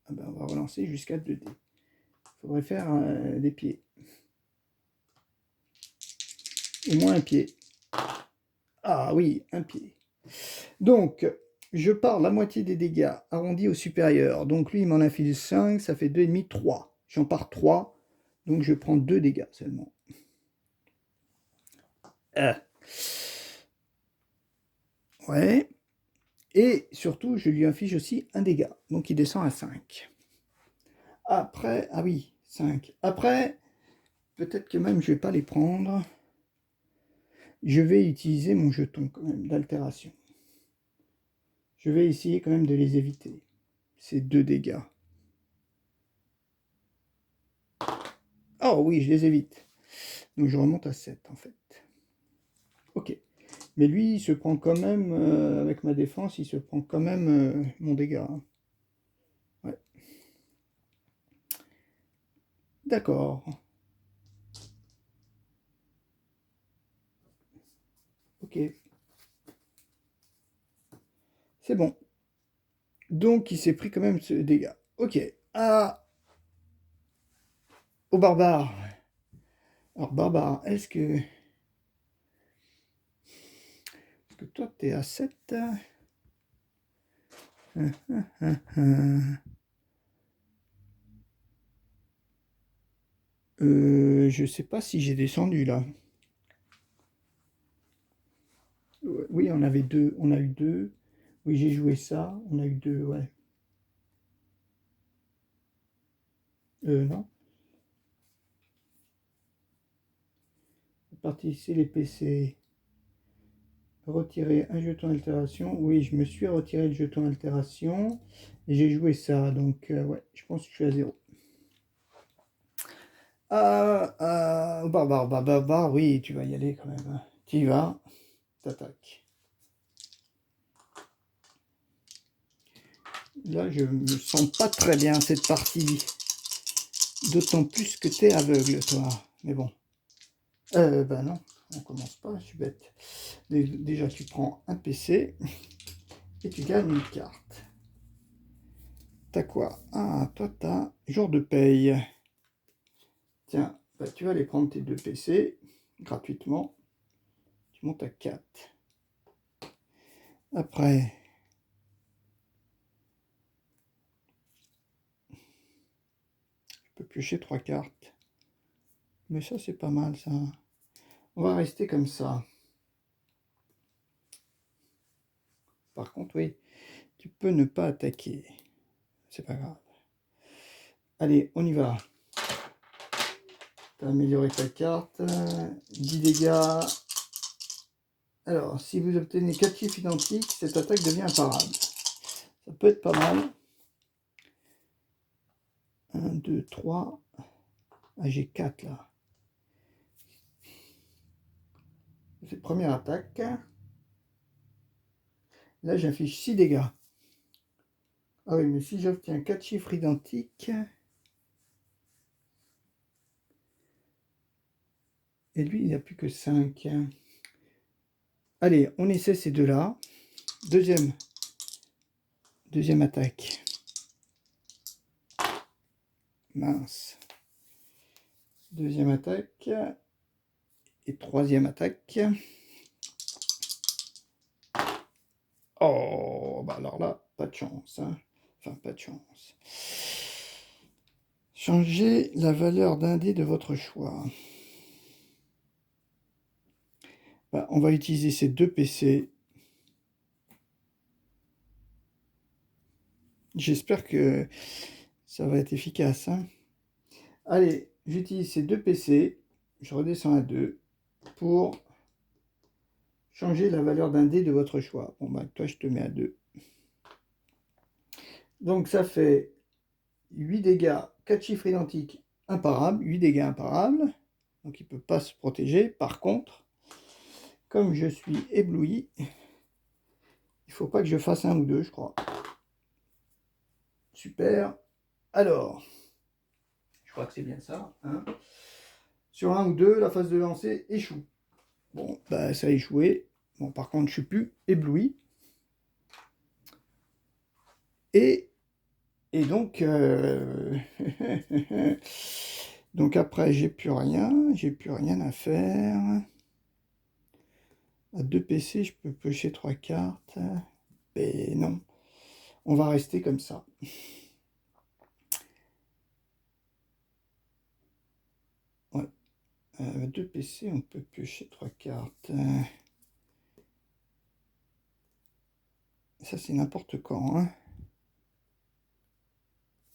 Ah ben, on va relancer jusqu'à 2 dés. Il faudrait faire des pieds. Au moins un pied. Ah oui, un pied. Donc, je pars la moitié des dégâts arrondis au supérieur. Donc lui, il m'en inflige 5, ça fait 2,5, 3. J'en pars 3, donc je prends 2 dégâts seulement. Ouais. Et surtout, je lui inflige aussi un dégât. Donc il descend à 5. Après, ah oui, 5. Après, peut-être que même je vais pas les prendre. Je vais utiliser mon jeton quand même d'altération. Je vais essayer quand même de les éviter. Ces 2 dégâts. Oh oui, je les évite. Donc je remonte à 7 en fait. Ok. Mais lui, il se prend quand même, avec ma défense, il se prend quand même mon dégât. Hein. Ouais. D'accord. Ok. C'est bon. Donc il s'est pris quand même ce dégât. Ok. Ah, au barbare. Alors barbare, est-ce que toi t'es à 7? Je sais pas si j'ai descendu là. Oui, on avait 2. On a eu 2. Oui, j'ai joué ça. On a eu 2, ouais. Non. Partie ici, les PC. Retirer un jeton altération. Oui, je me suis retiré le jeton altération. Et j'ai joué ça. Donc, ouais, je pense que je suis à 0. Barbare, oui, tu vas y aller quand même. Hein. Tu y vas. T'attaques. Là, je me sens pas très bien cette partie. D'autant plus que t'es aveugle, toi. Mais bon. Ben non, on commence pas, je suis bête. Déjà, tu prends un PC et tu gagnes une carte. T'as quoi? Ah, toi, t'as jour de paye. Tiens, bah, tu vas aller prendre tes 2 PC gratuitement. Tu montes à 4. Après, je peux piocher 3 cartes. Mais ça, c'est pas mal, ça. On va rester comme ça. Par contre, oui, tu peux ne pas attaquer. C'est pas grave. Allez, on y va. T'as amélioré ta carte. 10 dégâts. Alors, si vous obtenez 4 chiffres identiques, cette attaque devient imparable. Ça peut être pas mal. 1, 2, 3. Ah, j'ai 4 là. C'est première attaque. Là, j'affiche 6 dégâts. Ah oui, mais si j'obtiens 4 chiffres identiques... Et lui, il n'y a plus que 5. Allez, on essaie ces deux-là. Deuxième attaque. Mince. Deuxième attaque. Et troisième attaque. Oh, bah alors là, pas de chance. Hein. Enfin, pas de chance. Changez la valeur d'un dé de votre choix. Bah, on va utiliser ces 2 PC. J'espère que ça va être efficace, hein. Allez, j'utilise ces 2 PC. Je redescends à 2 pour changer la valeur d'un dé de votre choix. Bon, bah, toi, je te mets à 2. Donc, ça fait 8 dégâts, 4 chiffres identiques imparables, 8 dégâts imparables. Donc, il ne peut pas se protéger. Par contre, comme je suis ébloui, il ne faut pas que je fasse 1 ou 2, je crois. Super. Alors, je crois que c'est bien ça, hein. Sur 1 ou 2, la phase de lancer échoue. Bon, bah, ça a échoué. Bon, par contre, je suis plus ébloui. Et donc, donc après, j'ai plus rien à faire. À 2 PC, je peux piocher 3 cartes. Mais non, on va rester comme ça. 2 PC, on peut piocher 3 cartes. Ça, c'est n'importe quand, hein.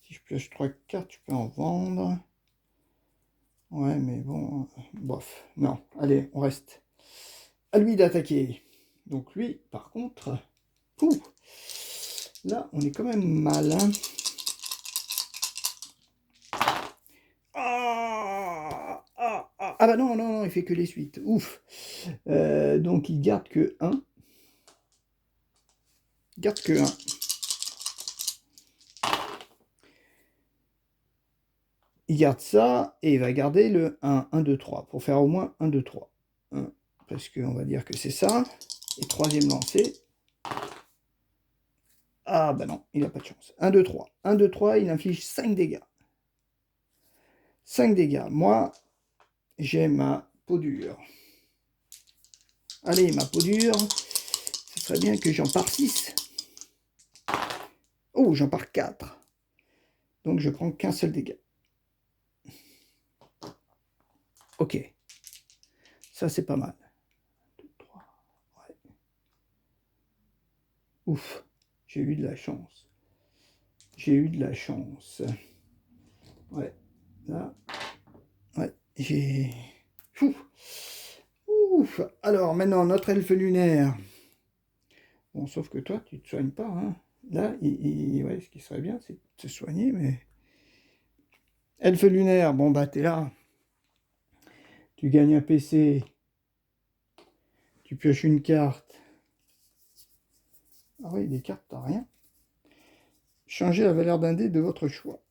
Si je pioche 3 cartes, je peux en vendre. Ouais, mais bon, bof. Non, allez, on reste. À lui d'attaquer. Donc lui, par contre, là, on est quand même mal, hein. Ah bah non, non, non, il fait que les suites. Ouf. Donc il garde que 1. Garde que 1. Il garde ça et il va garder le 1, 1, 2, 3 pour faire au moins 1, 2, 3. 1, parce qu'on va dire que c'est ça. Et troisième lancé. Ah bah non, il n'a pas de chance. 1, 2, 3. 1, 2, 3, il inflige 5 dégâts. 5 dégâts. Moi, j'ai ma peau dure. Allez, ma peau dure. Ce serait bien que j'en pars 6. Oh, j'en pars 4. Donc je prends qu'un seul dégât. Ok. Ça, c'est pas mal. 2, 3. Ouais. Ouf. J'ai eu de la chance. J'ai eu de la chance. Ouais. Là. Ouais. J'ai... Ouf. Ouf. Alors, maintenant, notre elfe lunaire. Bon, sauf que toi, tu te soignes pas, hein. Là, ouais, ce qui serait bien, c'est de te soigner, mais... Elfe lunaire, bon, bah, t'es là. Tu gagnes un PC. Tu pioches une carte. Ah oui, des cartes, t'as rien. Changez la valeur d'un dé de votre choix.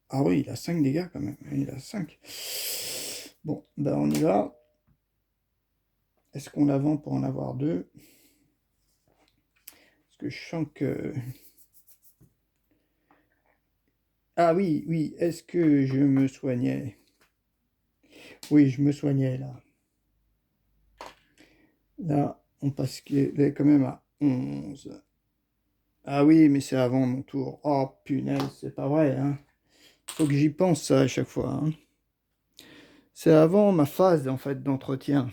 Ah oui, il a 5 dégâts quand même. Il a 5. Bon, ben on y va. Est-ce qu'on la vend pour en avoir 2? Parce que je sens que... Ah oui, oui, est-ce que je me soignais? Oui, je me soignais là. Là, on passe quand même à 11. Ah oui, mais c'est avant mon tour. Oh punaise, c'est pas vrai, hein. Faut que j'y pense ça à chaque fois, hein. C'est avant ma phase en fait d'entretien.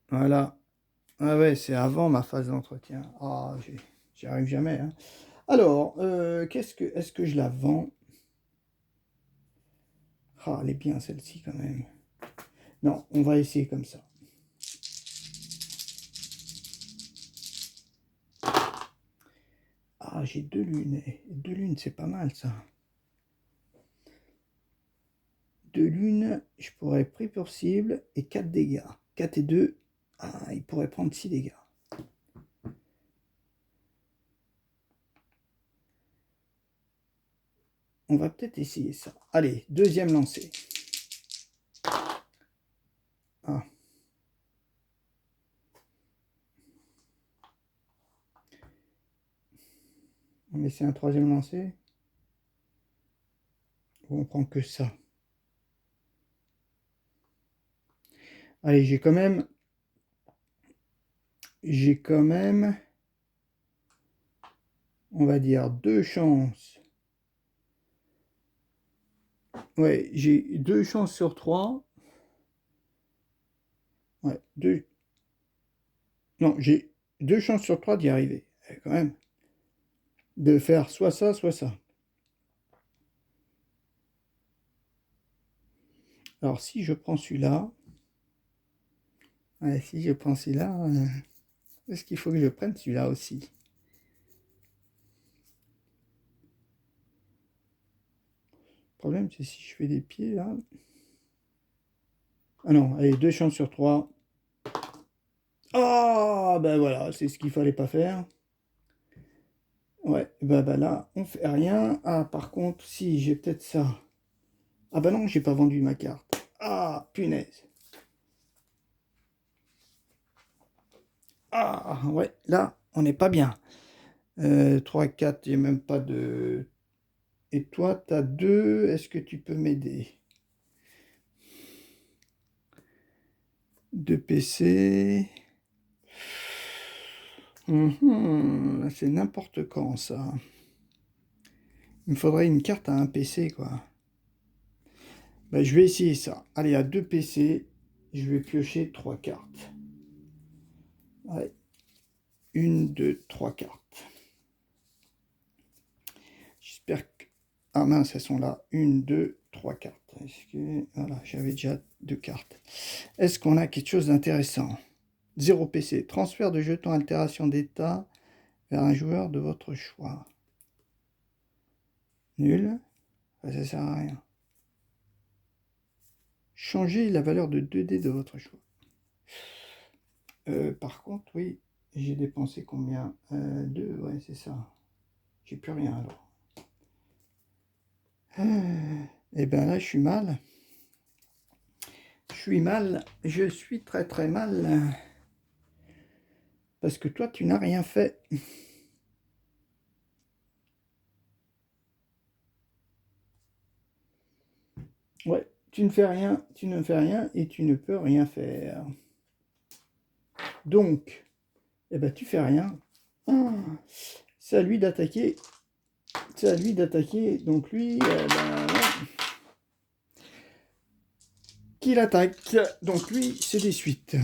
Voilà. Ah ouais, c'est avant ma phase d'entretien. Ah, j'y arrive jamais, hein. Alors, est-ce que je la vends? Ah, elle est bien celle-ci quand même. Non, on va essayer comme ça. Ah, j'ai 2 lunes. 2 lunes, c'est pas mal ça. 2 lunes, je pourrais pris pour cible et 4 dégâts. 4 et 2, ah, il pourrait prendre 6 dégâts. On va peut-être essayer ça. Allez, deuxième lancé. Ah. On essaie un troisième lancé. Ou on prend que ça. Allez, j'ai quand même j'ai quand même, on va dire, 2 chances. Ouais, j'ai 2 chances sur 3. Ouais, 2. Non, j'ai 2 chances sur 3 d'y arriver, quand même. De faire soit ça, soit ça. Alors, si je prends celui-là, ouais, si je prends celui-là, est-ce qu'il faut que je prenne celui-là aussi? Le problème, c'est si je fais des pieds, là. Ah non, allez, 2 chances sur 3. Ah, ben voilà, c'est ce qu'il fallait pas faire. Ouais, bah là, on fait rien. Ah, par contre, si, j'ai peut-être ça. Ah bah non, j'ai pas vendu ma carte. Ah, punaise. Ah, ouais, là, on n'est pas bien. 3, 4, il n'y a même pas de... Et toi, t'as 2, est-ce que tu peux m'aider? 2 PC. C'est n'importe quand, ça. Il me faudrait une carte à un PC, quoi. Bah, je vais essayer ça. Allez, à 2 PC, je vais piocher 3 cartes. Ouais. 1, 2, 3 cartes. J'espère que... Ah mince, elles sont là. 1, 2, 3 cartes. Voilà, j'avais déjà 2 cartes. Est-ce qu'on a quelque chose d'intéressant? 0 PC. Transfert de jetons altération d'état vers un joueur de votre choix. Nul. Ça sert à rien. Changez la valeur de 2D de votre choix. Par contre, oui, j'ai dépensé combien? 2, ouais, c'est ça. J'ai plus rien alors. Et ben là, je suis mal. Je suis mal. Je suis très très mal. Parce que toi, tu n'as rien fait. Ouais, tu ne fais rien, tu ne fais rien et tu ne peux rien faire. Donc, eh ben, tu fais rien. Ah, c'est à lui d'attaquer. C'est à lui d'attaquer. Donc lui, ben, qu'il attaque. Donc lui, c'est des suites.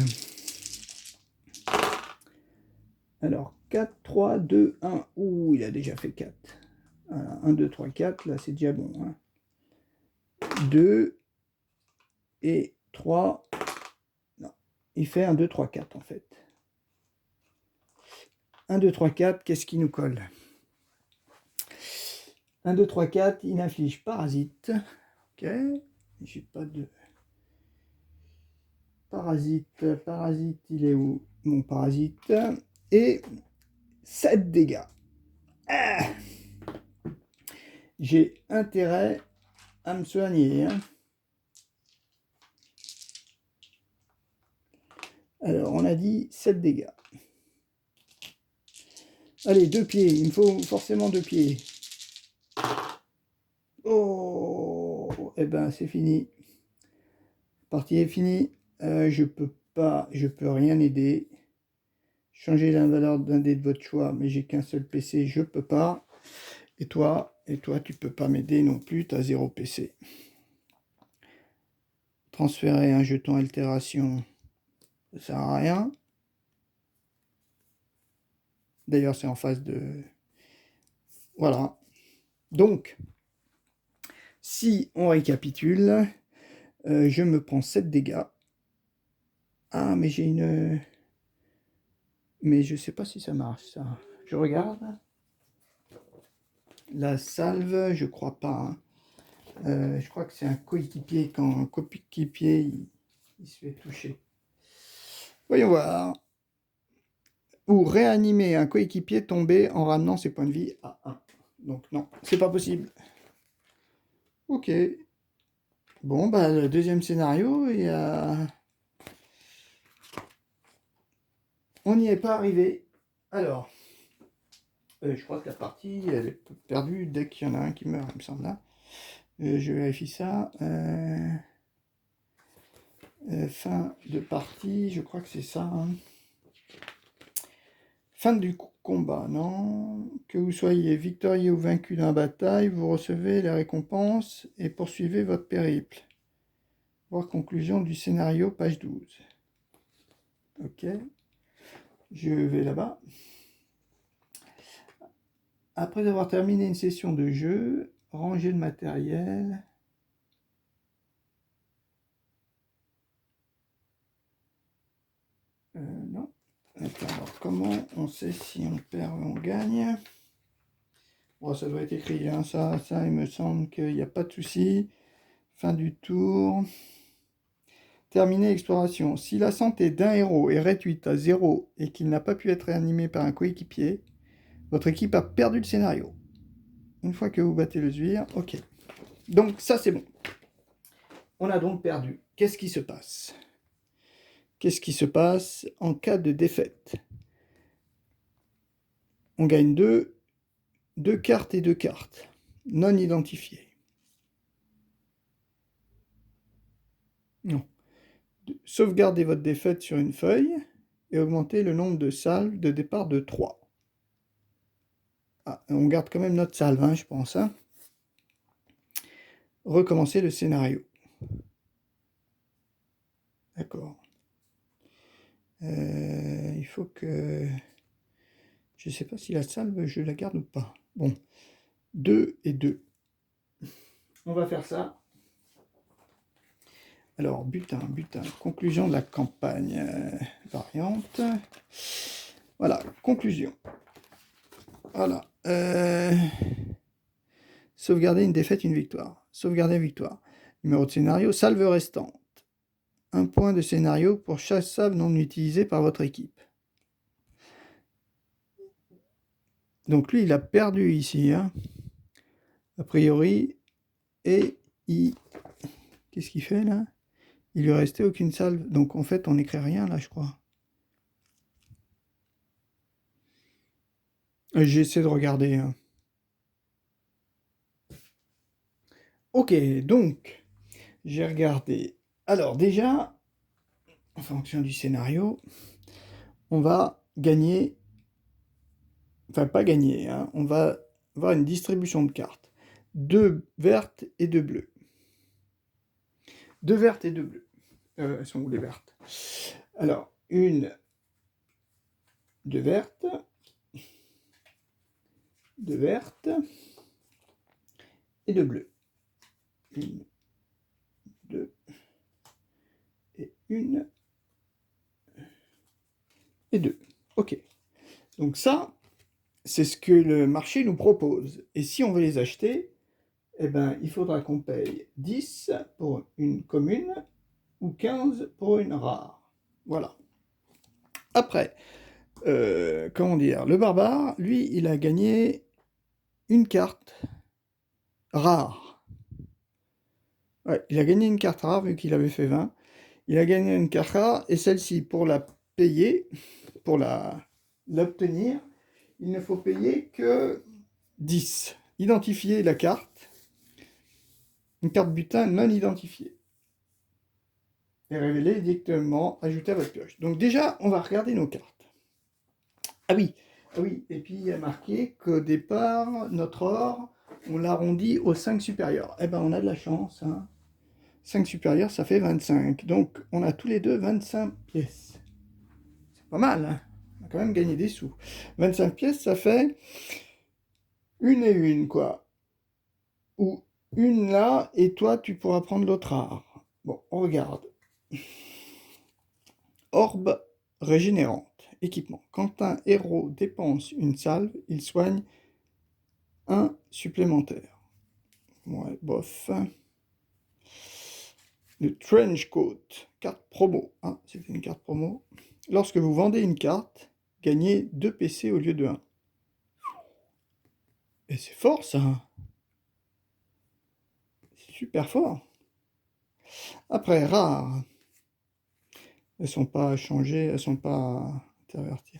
Alors, 4, 3, 2, 1. Ouh, il a déjà fait 4. Voilà, 1, 2, 3, 4. Là, c'est déjà bon. Hein. 2 et 3. Non, il fait 1, 2, 3, 4 en fait. 1, 2, 3, 4. Qu'est-ce qui nous colle? 1, 2, 3, 4. Il inflige parasite. Ok. J'ai pas de... Parasite. Parasite, il est où? Mon parasite. Et 7 dégâts. Ah, j'ai intérêt à me soigner. Hein. Alors, on a dit 7 dégâts. Allez, 2 pieds. Il me faut forcément 2 pieds. Oh, eh ben, c'est fini. La partie est finie. Je peux rien aider. Changer la valeur d'un dé de votre choix, mais j'ai qu'un seul PC, je peux pas. Et toi, tu peux pas m'aider non plus, tu as 0 PC. Transférer un jeton altération, ça sert à rien. D'ailleurs, c'est en phase de... Voilà. Donc, si on récapitule, je me prends 7 dégâts. Ah, mais j'ai une... Mais je sais pas si ça marche, ça. Je regarde. La salve, je crois pas. Hein. Je crois que c'est un coéquipier. Quand un coéquipier, il se fait toucher. Voyons voir. Ou réanimer un coéquipier tombé en ramenant ses points de vie à 1. Donc non, c'est pas possible. Ok. Bon, bah le deuxième scénario, on n'y est pas arrivé. Alors, je crois que la partie, elle est perdue dès qu'il y en a un qui meurt, il me semble là. Je vérifie ça. Fin de partie, je crois que c'est ça. Hein. Fin du combat, non? Que vous soyez victorieux ou vaincu dans la bataille, vous recevez les récompenses et poursuivez votre périple. Voir conclusion du scénario, page 12. Ok. Je vais là-bas. Après avoir terminé une session de jeu, rangez le matériel. Non. Attends, alors comment on sait si on perd ou on gagne? Bon, ça doit être écrit, hein, ça, il me semble qu'il n'y a pas de souci. Fin du tour. Terminer l'exploration. Si la santé d'un héros est réduite à 0 et qu'il n'a pas pu être réanimé par un coéquipier, votre équipe a perdu le scénario. Une fois que vous battez le sbire, ok. Donc ça c'est bon. On a donc perdu. Qu'est-ce qui se passe? Qu'est-ce qui se passe en cas de défaite? On gagne deux cartes et 2 cartes non identifiées. Non. Sauvegardez votre défaite sur une feuille et augmentez le nombre de salves de départ de 3. Ah, on garde quand même notre salve, hein, je pense. Hein. Recommencer le scénario. D'accord. Il faut que... Je ne sais pas si la salve, je la garde ou pas. Bon. 2 et 2. On va faire ça. Alors, butin. Conclusion de la campagne. Variante. Voilà, conclusion. Voilà. Sauvegarder une défaite, une victoire. Sauvegarder une victoire. Numéro de scénario, salve restante. 1 point de scénario pour chaque salve non utilisée par votre équipe. Donc lui, il a perdu ici, hein, a priori, et qu'est-ce qu'il fait là? Il lui restait aucune salve, donc en fait, on n'écrit rien là, je crois. J'essaie de regarder. Hein. Ok, donc, j'ai regardé. Alors déjà, en fonction du scénario, on va gagner, enfin pas gagner, hein, on va avoir une distribution de cartes. 2 vertes et 2 bleues. 2 vertes et 2 bleues. Elles sont où les vertes? Alors, 2 vertes, 2 vertes et 2 bleues. 1, 2 et 1 et 2. Ok. Donc ça, c'est ce que le marché nous propose. Et si on veut les acheter, eh ben, il faudra qu'on paye 10 pour une commune ou 15 pour une rare. Voilà. Après, comment dire, le barbare, lui, il a gagné une carte rare. Ouais, il a gagné une carte rare vu qu'il avait fait 20. Il a gagné une carte rare et celle-ci, pour la payer, pour l'obtenir, il ne faut payer que 10. Identifier la carte, une carte butin non identifiée. Et révéler directement, ajouter à votre pioche. Donc déjà, on va regarder nos cartes. Ah oui, et puis il y a marqué qu'au départ, notre or, on l'arrondit au 5 supérieur. Eh ben on a de la chance, hein. 5 supérieur, ça fait 25. Donc on a tous les deux 25 pièces. C'est pas mal, hein. On a quand même gagné des sous. 25 pièces, ça fait une et une, quoi. Ou une là, et toi, tu pourras prendre l'autre rare. Bon, on regarde. Orbe régénérante. Équipement. Quand un héros dépense une salve, il soigne un supplémentaire. Ouais, bof. Le trench coat. Carte promo. Ah, c'était une carte promo. Lorsque vous vendez une carte, gagnez 2 PC au lieu de 1. Et c'est fort, ça. C'est super fort. Après, rares. Elles sont pas changées, elles sont pas interverties.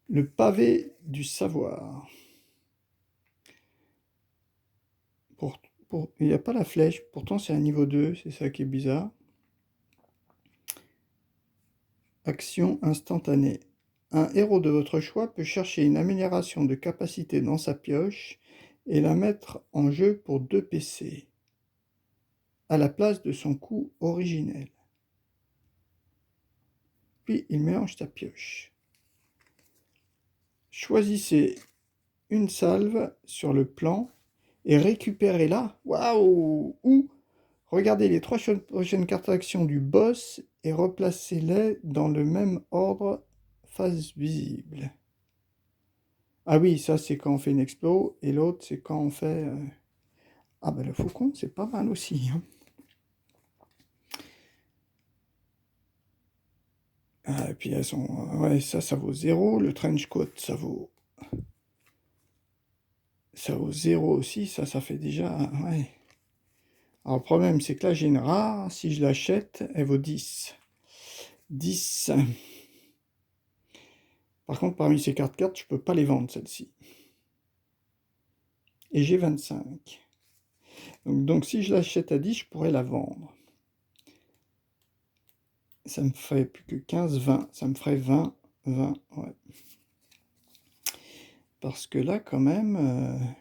Le pavé du savoir. Il n'y a pas la flèche, pourtant c'est un niveau 2, c'est ça qui est bizarre. Action instantanée. un héros de votre choix peut chercher une amélioration de capacité dans sa pioche et la mettre en jeu pour 2 PC, à la place de son coût originel. Puis il mélange sa pioche. Choisissez une salve sur le plan et récupérez-la. Waouh! Ou regardez les 3 prochaines cartes d'action du boss et replacez-les dans le même ordre face visible. Ah oui, ça c'est quand on fait une explo, et l'autre c'est quand on fait... Ah ben le faucon, c'est pas mal aussi. Hein. Ah, et puis elles sont... ouais, ça vaut 0. Le trench coat, ça vaut 0 aussi. Ça fait déjà... ouais. Alors le problème, c'est que là j'ai une rare. Si je l'achète, elle vaut 10. 10. Par contre, parmi ces cartes, je peux pas les vendre, celles-ci. Et j'ai 25. Donc si je l'achète à 10, je pourrais la vendre. Ça me ferait plus que 15, 20. Ça me ferait 20, 20, ouais. Parce que là, quand même,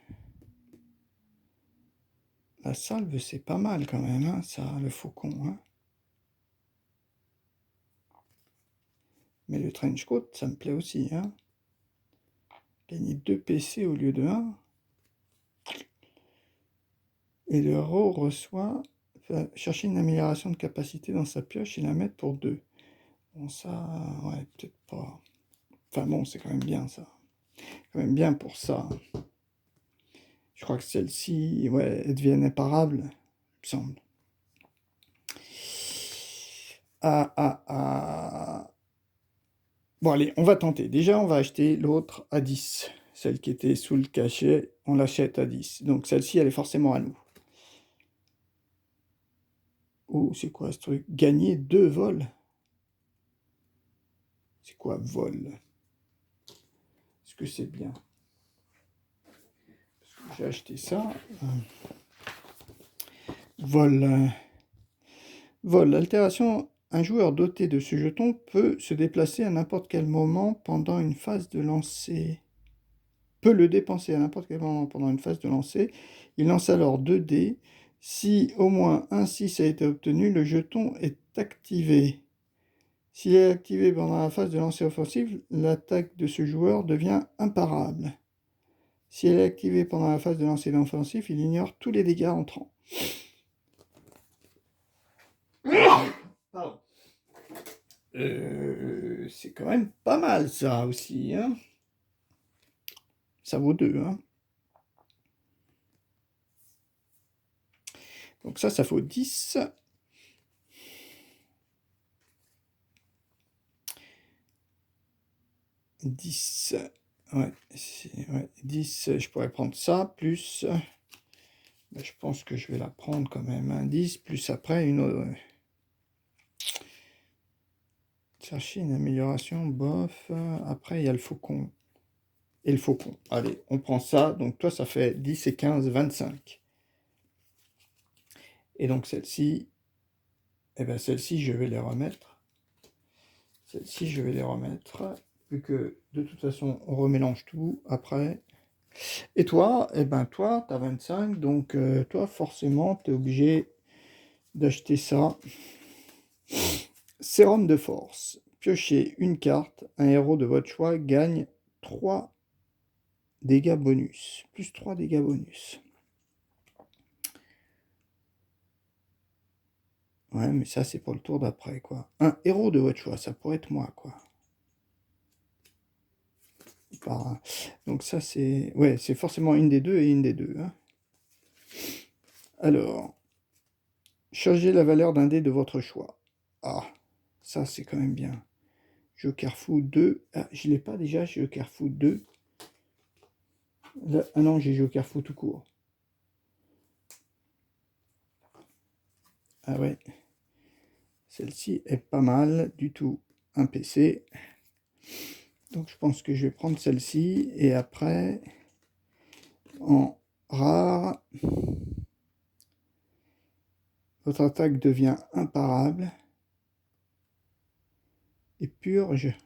la salve, c'est pas mal quand même, hein, ça, le faucon. Hein. Mais le trench coat, ça me plaît aussi. Hein. Gagner 2 PC au lieu de 1. Et le héros reçoit... chercher une amélioration de capacité dans sa pioche et la mettre pour 2. Bon, ça, ouais, peut-être pas. Enfin bon, c'est quand même bien, ça. Quand même bien pour ça. Je crois que celle-ci, ouais, elles deviennent imparables, il me semble. Bon, allez, on va tenter. Déjà, on va acheter l'autre à 10. Celle qui était sous le cachet, on l'achète à 10. Donc celle-ci, elle est forcément à nous. Oh, c'est quoi ce truc? Gagner 2 vols. C'est quoi vol? Est-ce que c'est bien? Parce que j'ai acheté ça. Vol. Vol. Altération. Un joueur doté de ce jeton peut se déplacer à n'importe quel moment pendant une phase de lancer. Peut le dépenser à n'importe quel moment pendant une phase de lancer. Il lance alors 2 dés. Si au moins un 6 a été obtenu, le jeton est activé. S'il est activé pendant la phase de lancer offensive, l'attaque de ce joueur devient imparable. Si elle est activée pendant la phase de lancer offensif, il ignore tous les dégâts entrants. Pardon. C'est quand même pas mal ça aussi. Hein. Ça vaut 2. Hein. Donc ça vaut 10. 10. Ouais, 10, je pourrais prendre ça, plus... je pense que je vais la prendre quand même. Un 10, plus après une autre... Chercher une amélioration, bof. Après, il y a le faucon. Et le faucon. Allez, on prend ça. Donc toi, ça fait 10 et 15, 25. Et donc celle-ci, eh bien celle-ci, je vais les remettre. Celle-ci, je vais les remettre. Vu que de toute façon, on remélange tout après. Et toi, eh ben toi, tu as 25. Donc toi, forcément, tu es obligé d'acheter ça. Sérum de force. Piochez une carte. Un héros de votre choix gagne 3 dégâts bonus. Plus 3 dégâts bonus. Ouais, mais ça, c'est pour le tour d'après, quoi. Un héros de votre choix, ça pourrait être moi, quoi. Donc ça, c'est... ouais, c'est forcément une des deux et une des deux. Hein. Alors, changez la valeur d'un dé de votre choix. Ah, ça, c'est quand même bien. Joker fou 2. Ah, je l'ai pas déjà, Joker fou 2. Là, ah non, j'ai Joker fou tout court. Ah ouais. Celle-ci est pas mal du tout. Un PC. Donc je pense que je vais prendre celle-ci. Et après, en rare, votre attaque devient imparable. Et purge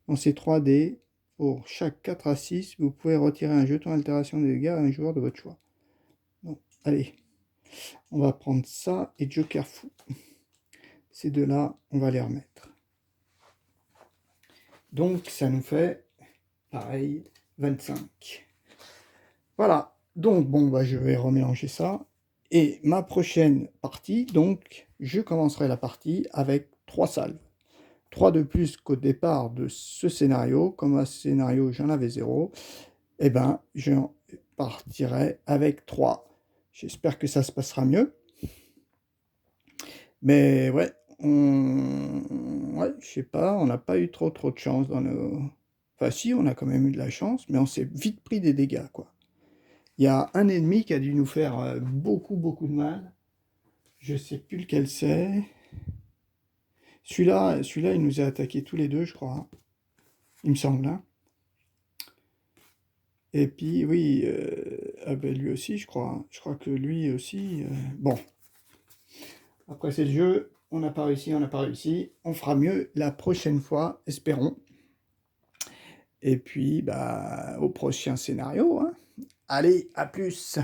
Lancez 3 dés. Pour chaque 4 à 6, vous pouvez retirer un jeton d'altération des dégâts à un joueur de votre choix. Bon, allez, on va prendre ça et Joker fou. Ces deux-là, on va les remettre. Donc, ça nous fait, pareil, 25. Voilà. Donc, bon, bah, je vais remélanger ça. Et ma prochaine partie, donc, je commencerai la partie avec 3 salves. 3 de plus qu'au départ de ce scénario. Comme à ce scénario, j'en avais 0. Eh ben, je partirai avec 3. J'espère que ça se passera mieux. Mais ouais, ouais, je sais pas, on n'a pas eu trop de chance dans nos... Enfin si, on a quand même eu de la chance, mais on s'est vite pris des dégâts, quoi. Il y a un ennemi qui a dû nous faire beaucoup de mal. Je sais plus lequel c'est. Celui-là, il nous a attaqué tous les deux, je crois, hein. Il me semble, hein. Et puis, oui, ah ben, lui aussi, je crois, hein. Je crois que lui aussi... Bon, après c'est le jeu, on n'a pas réussi, on n'a pas réussi. On fera mieux la prochaine fois, espérons. Et puis, bah, au prochain scénario, hein. Allez, à plus!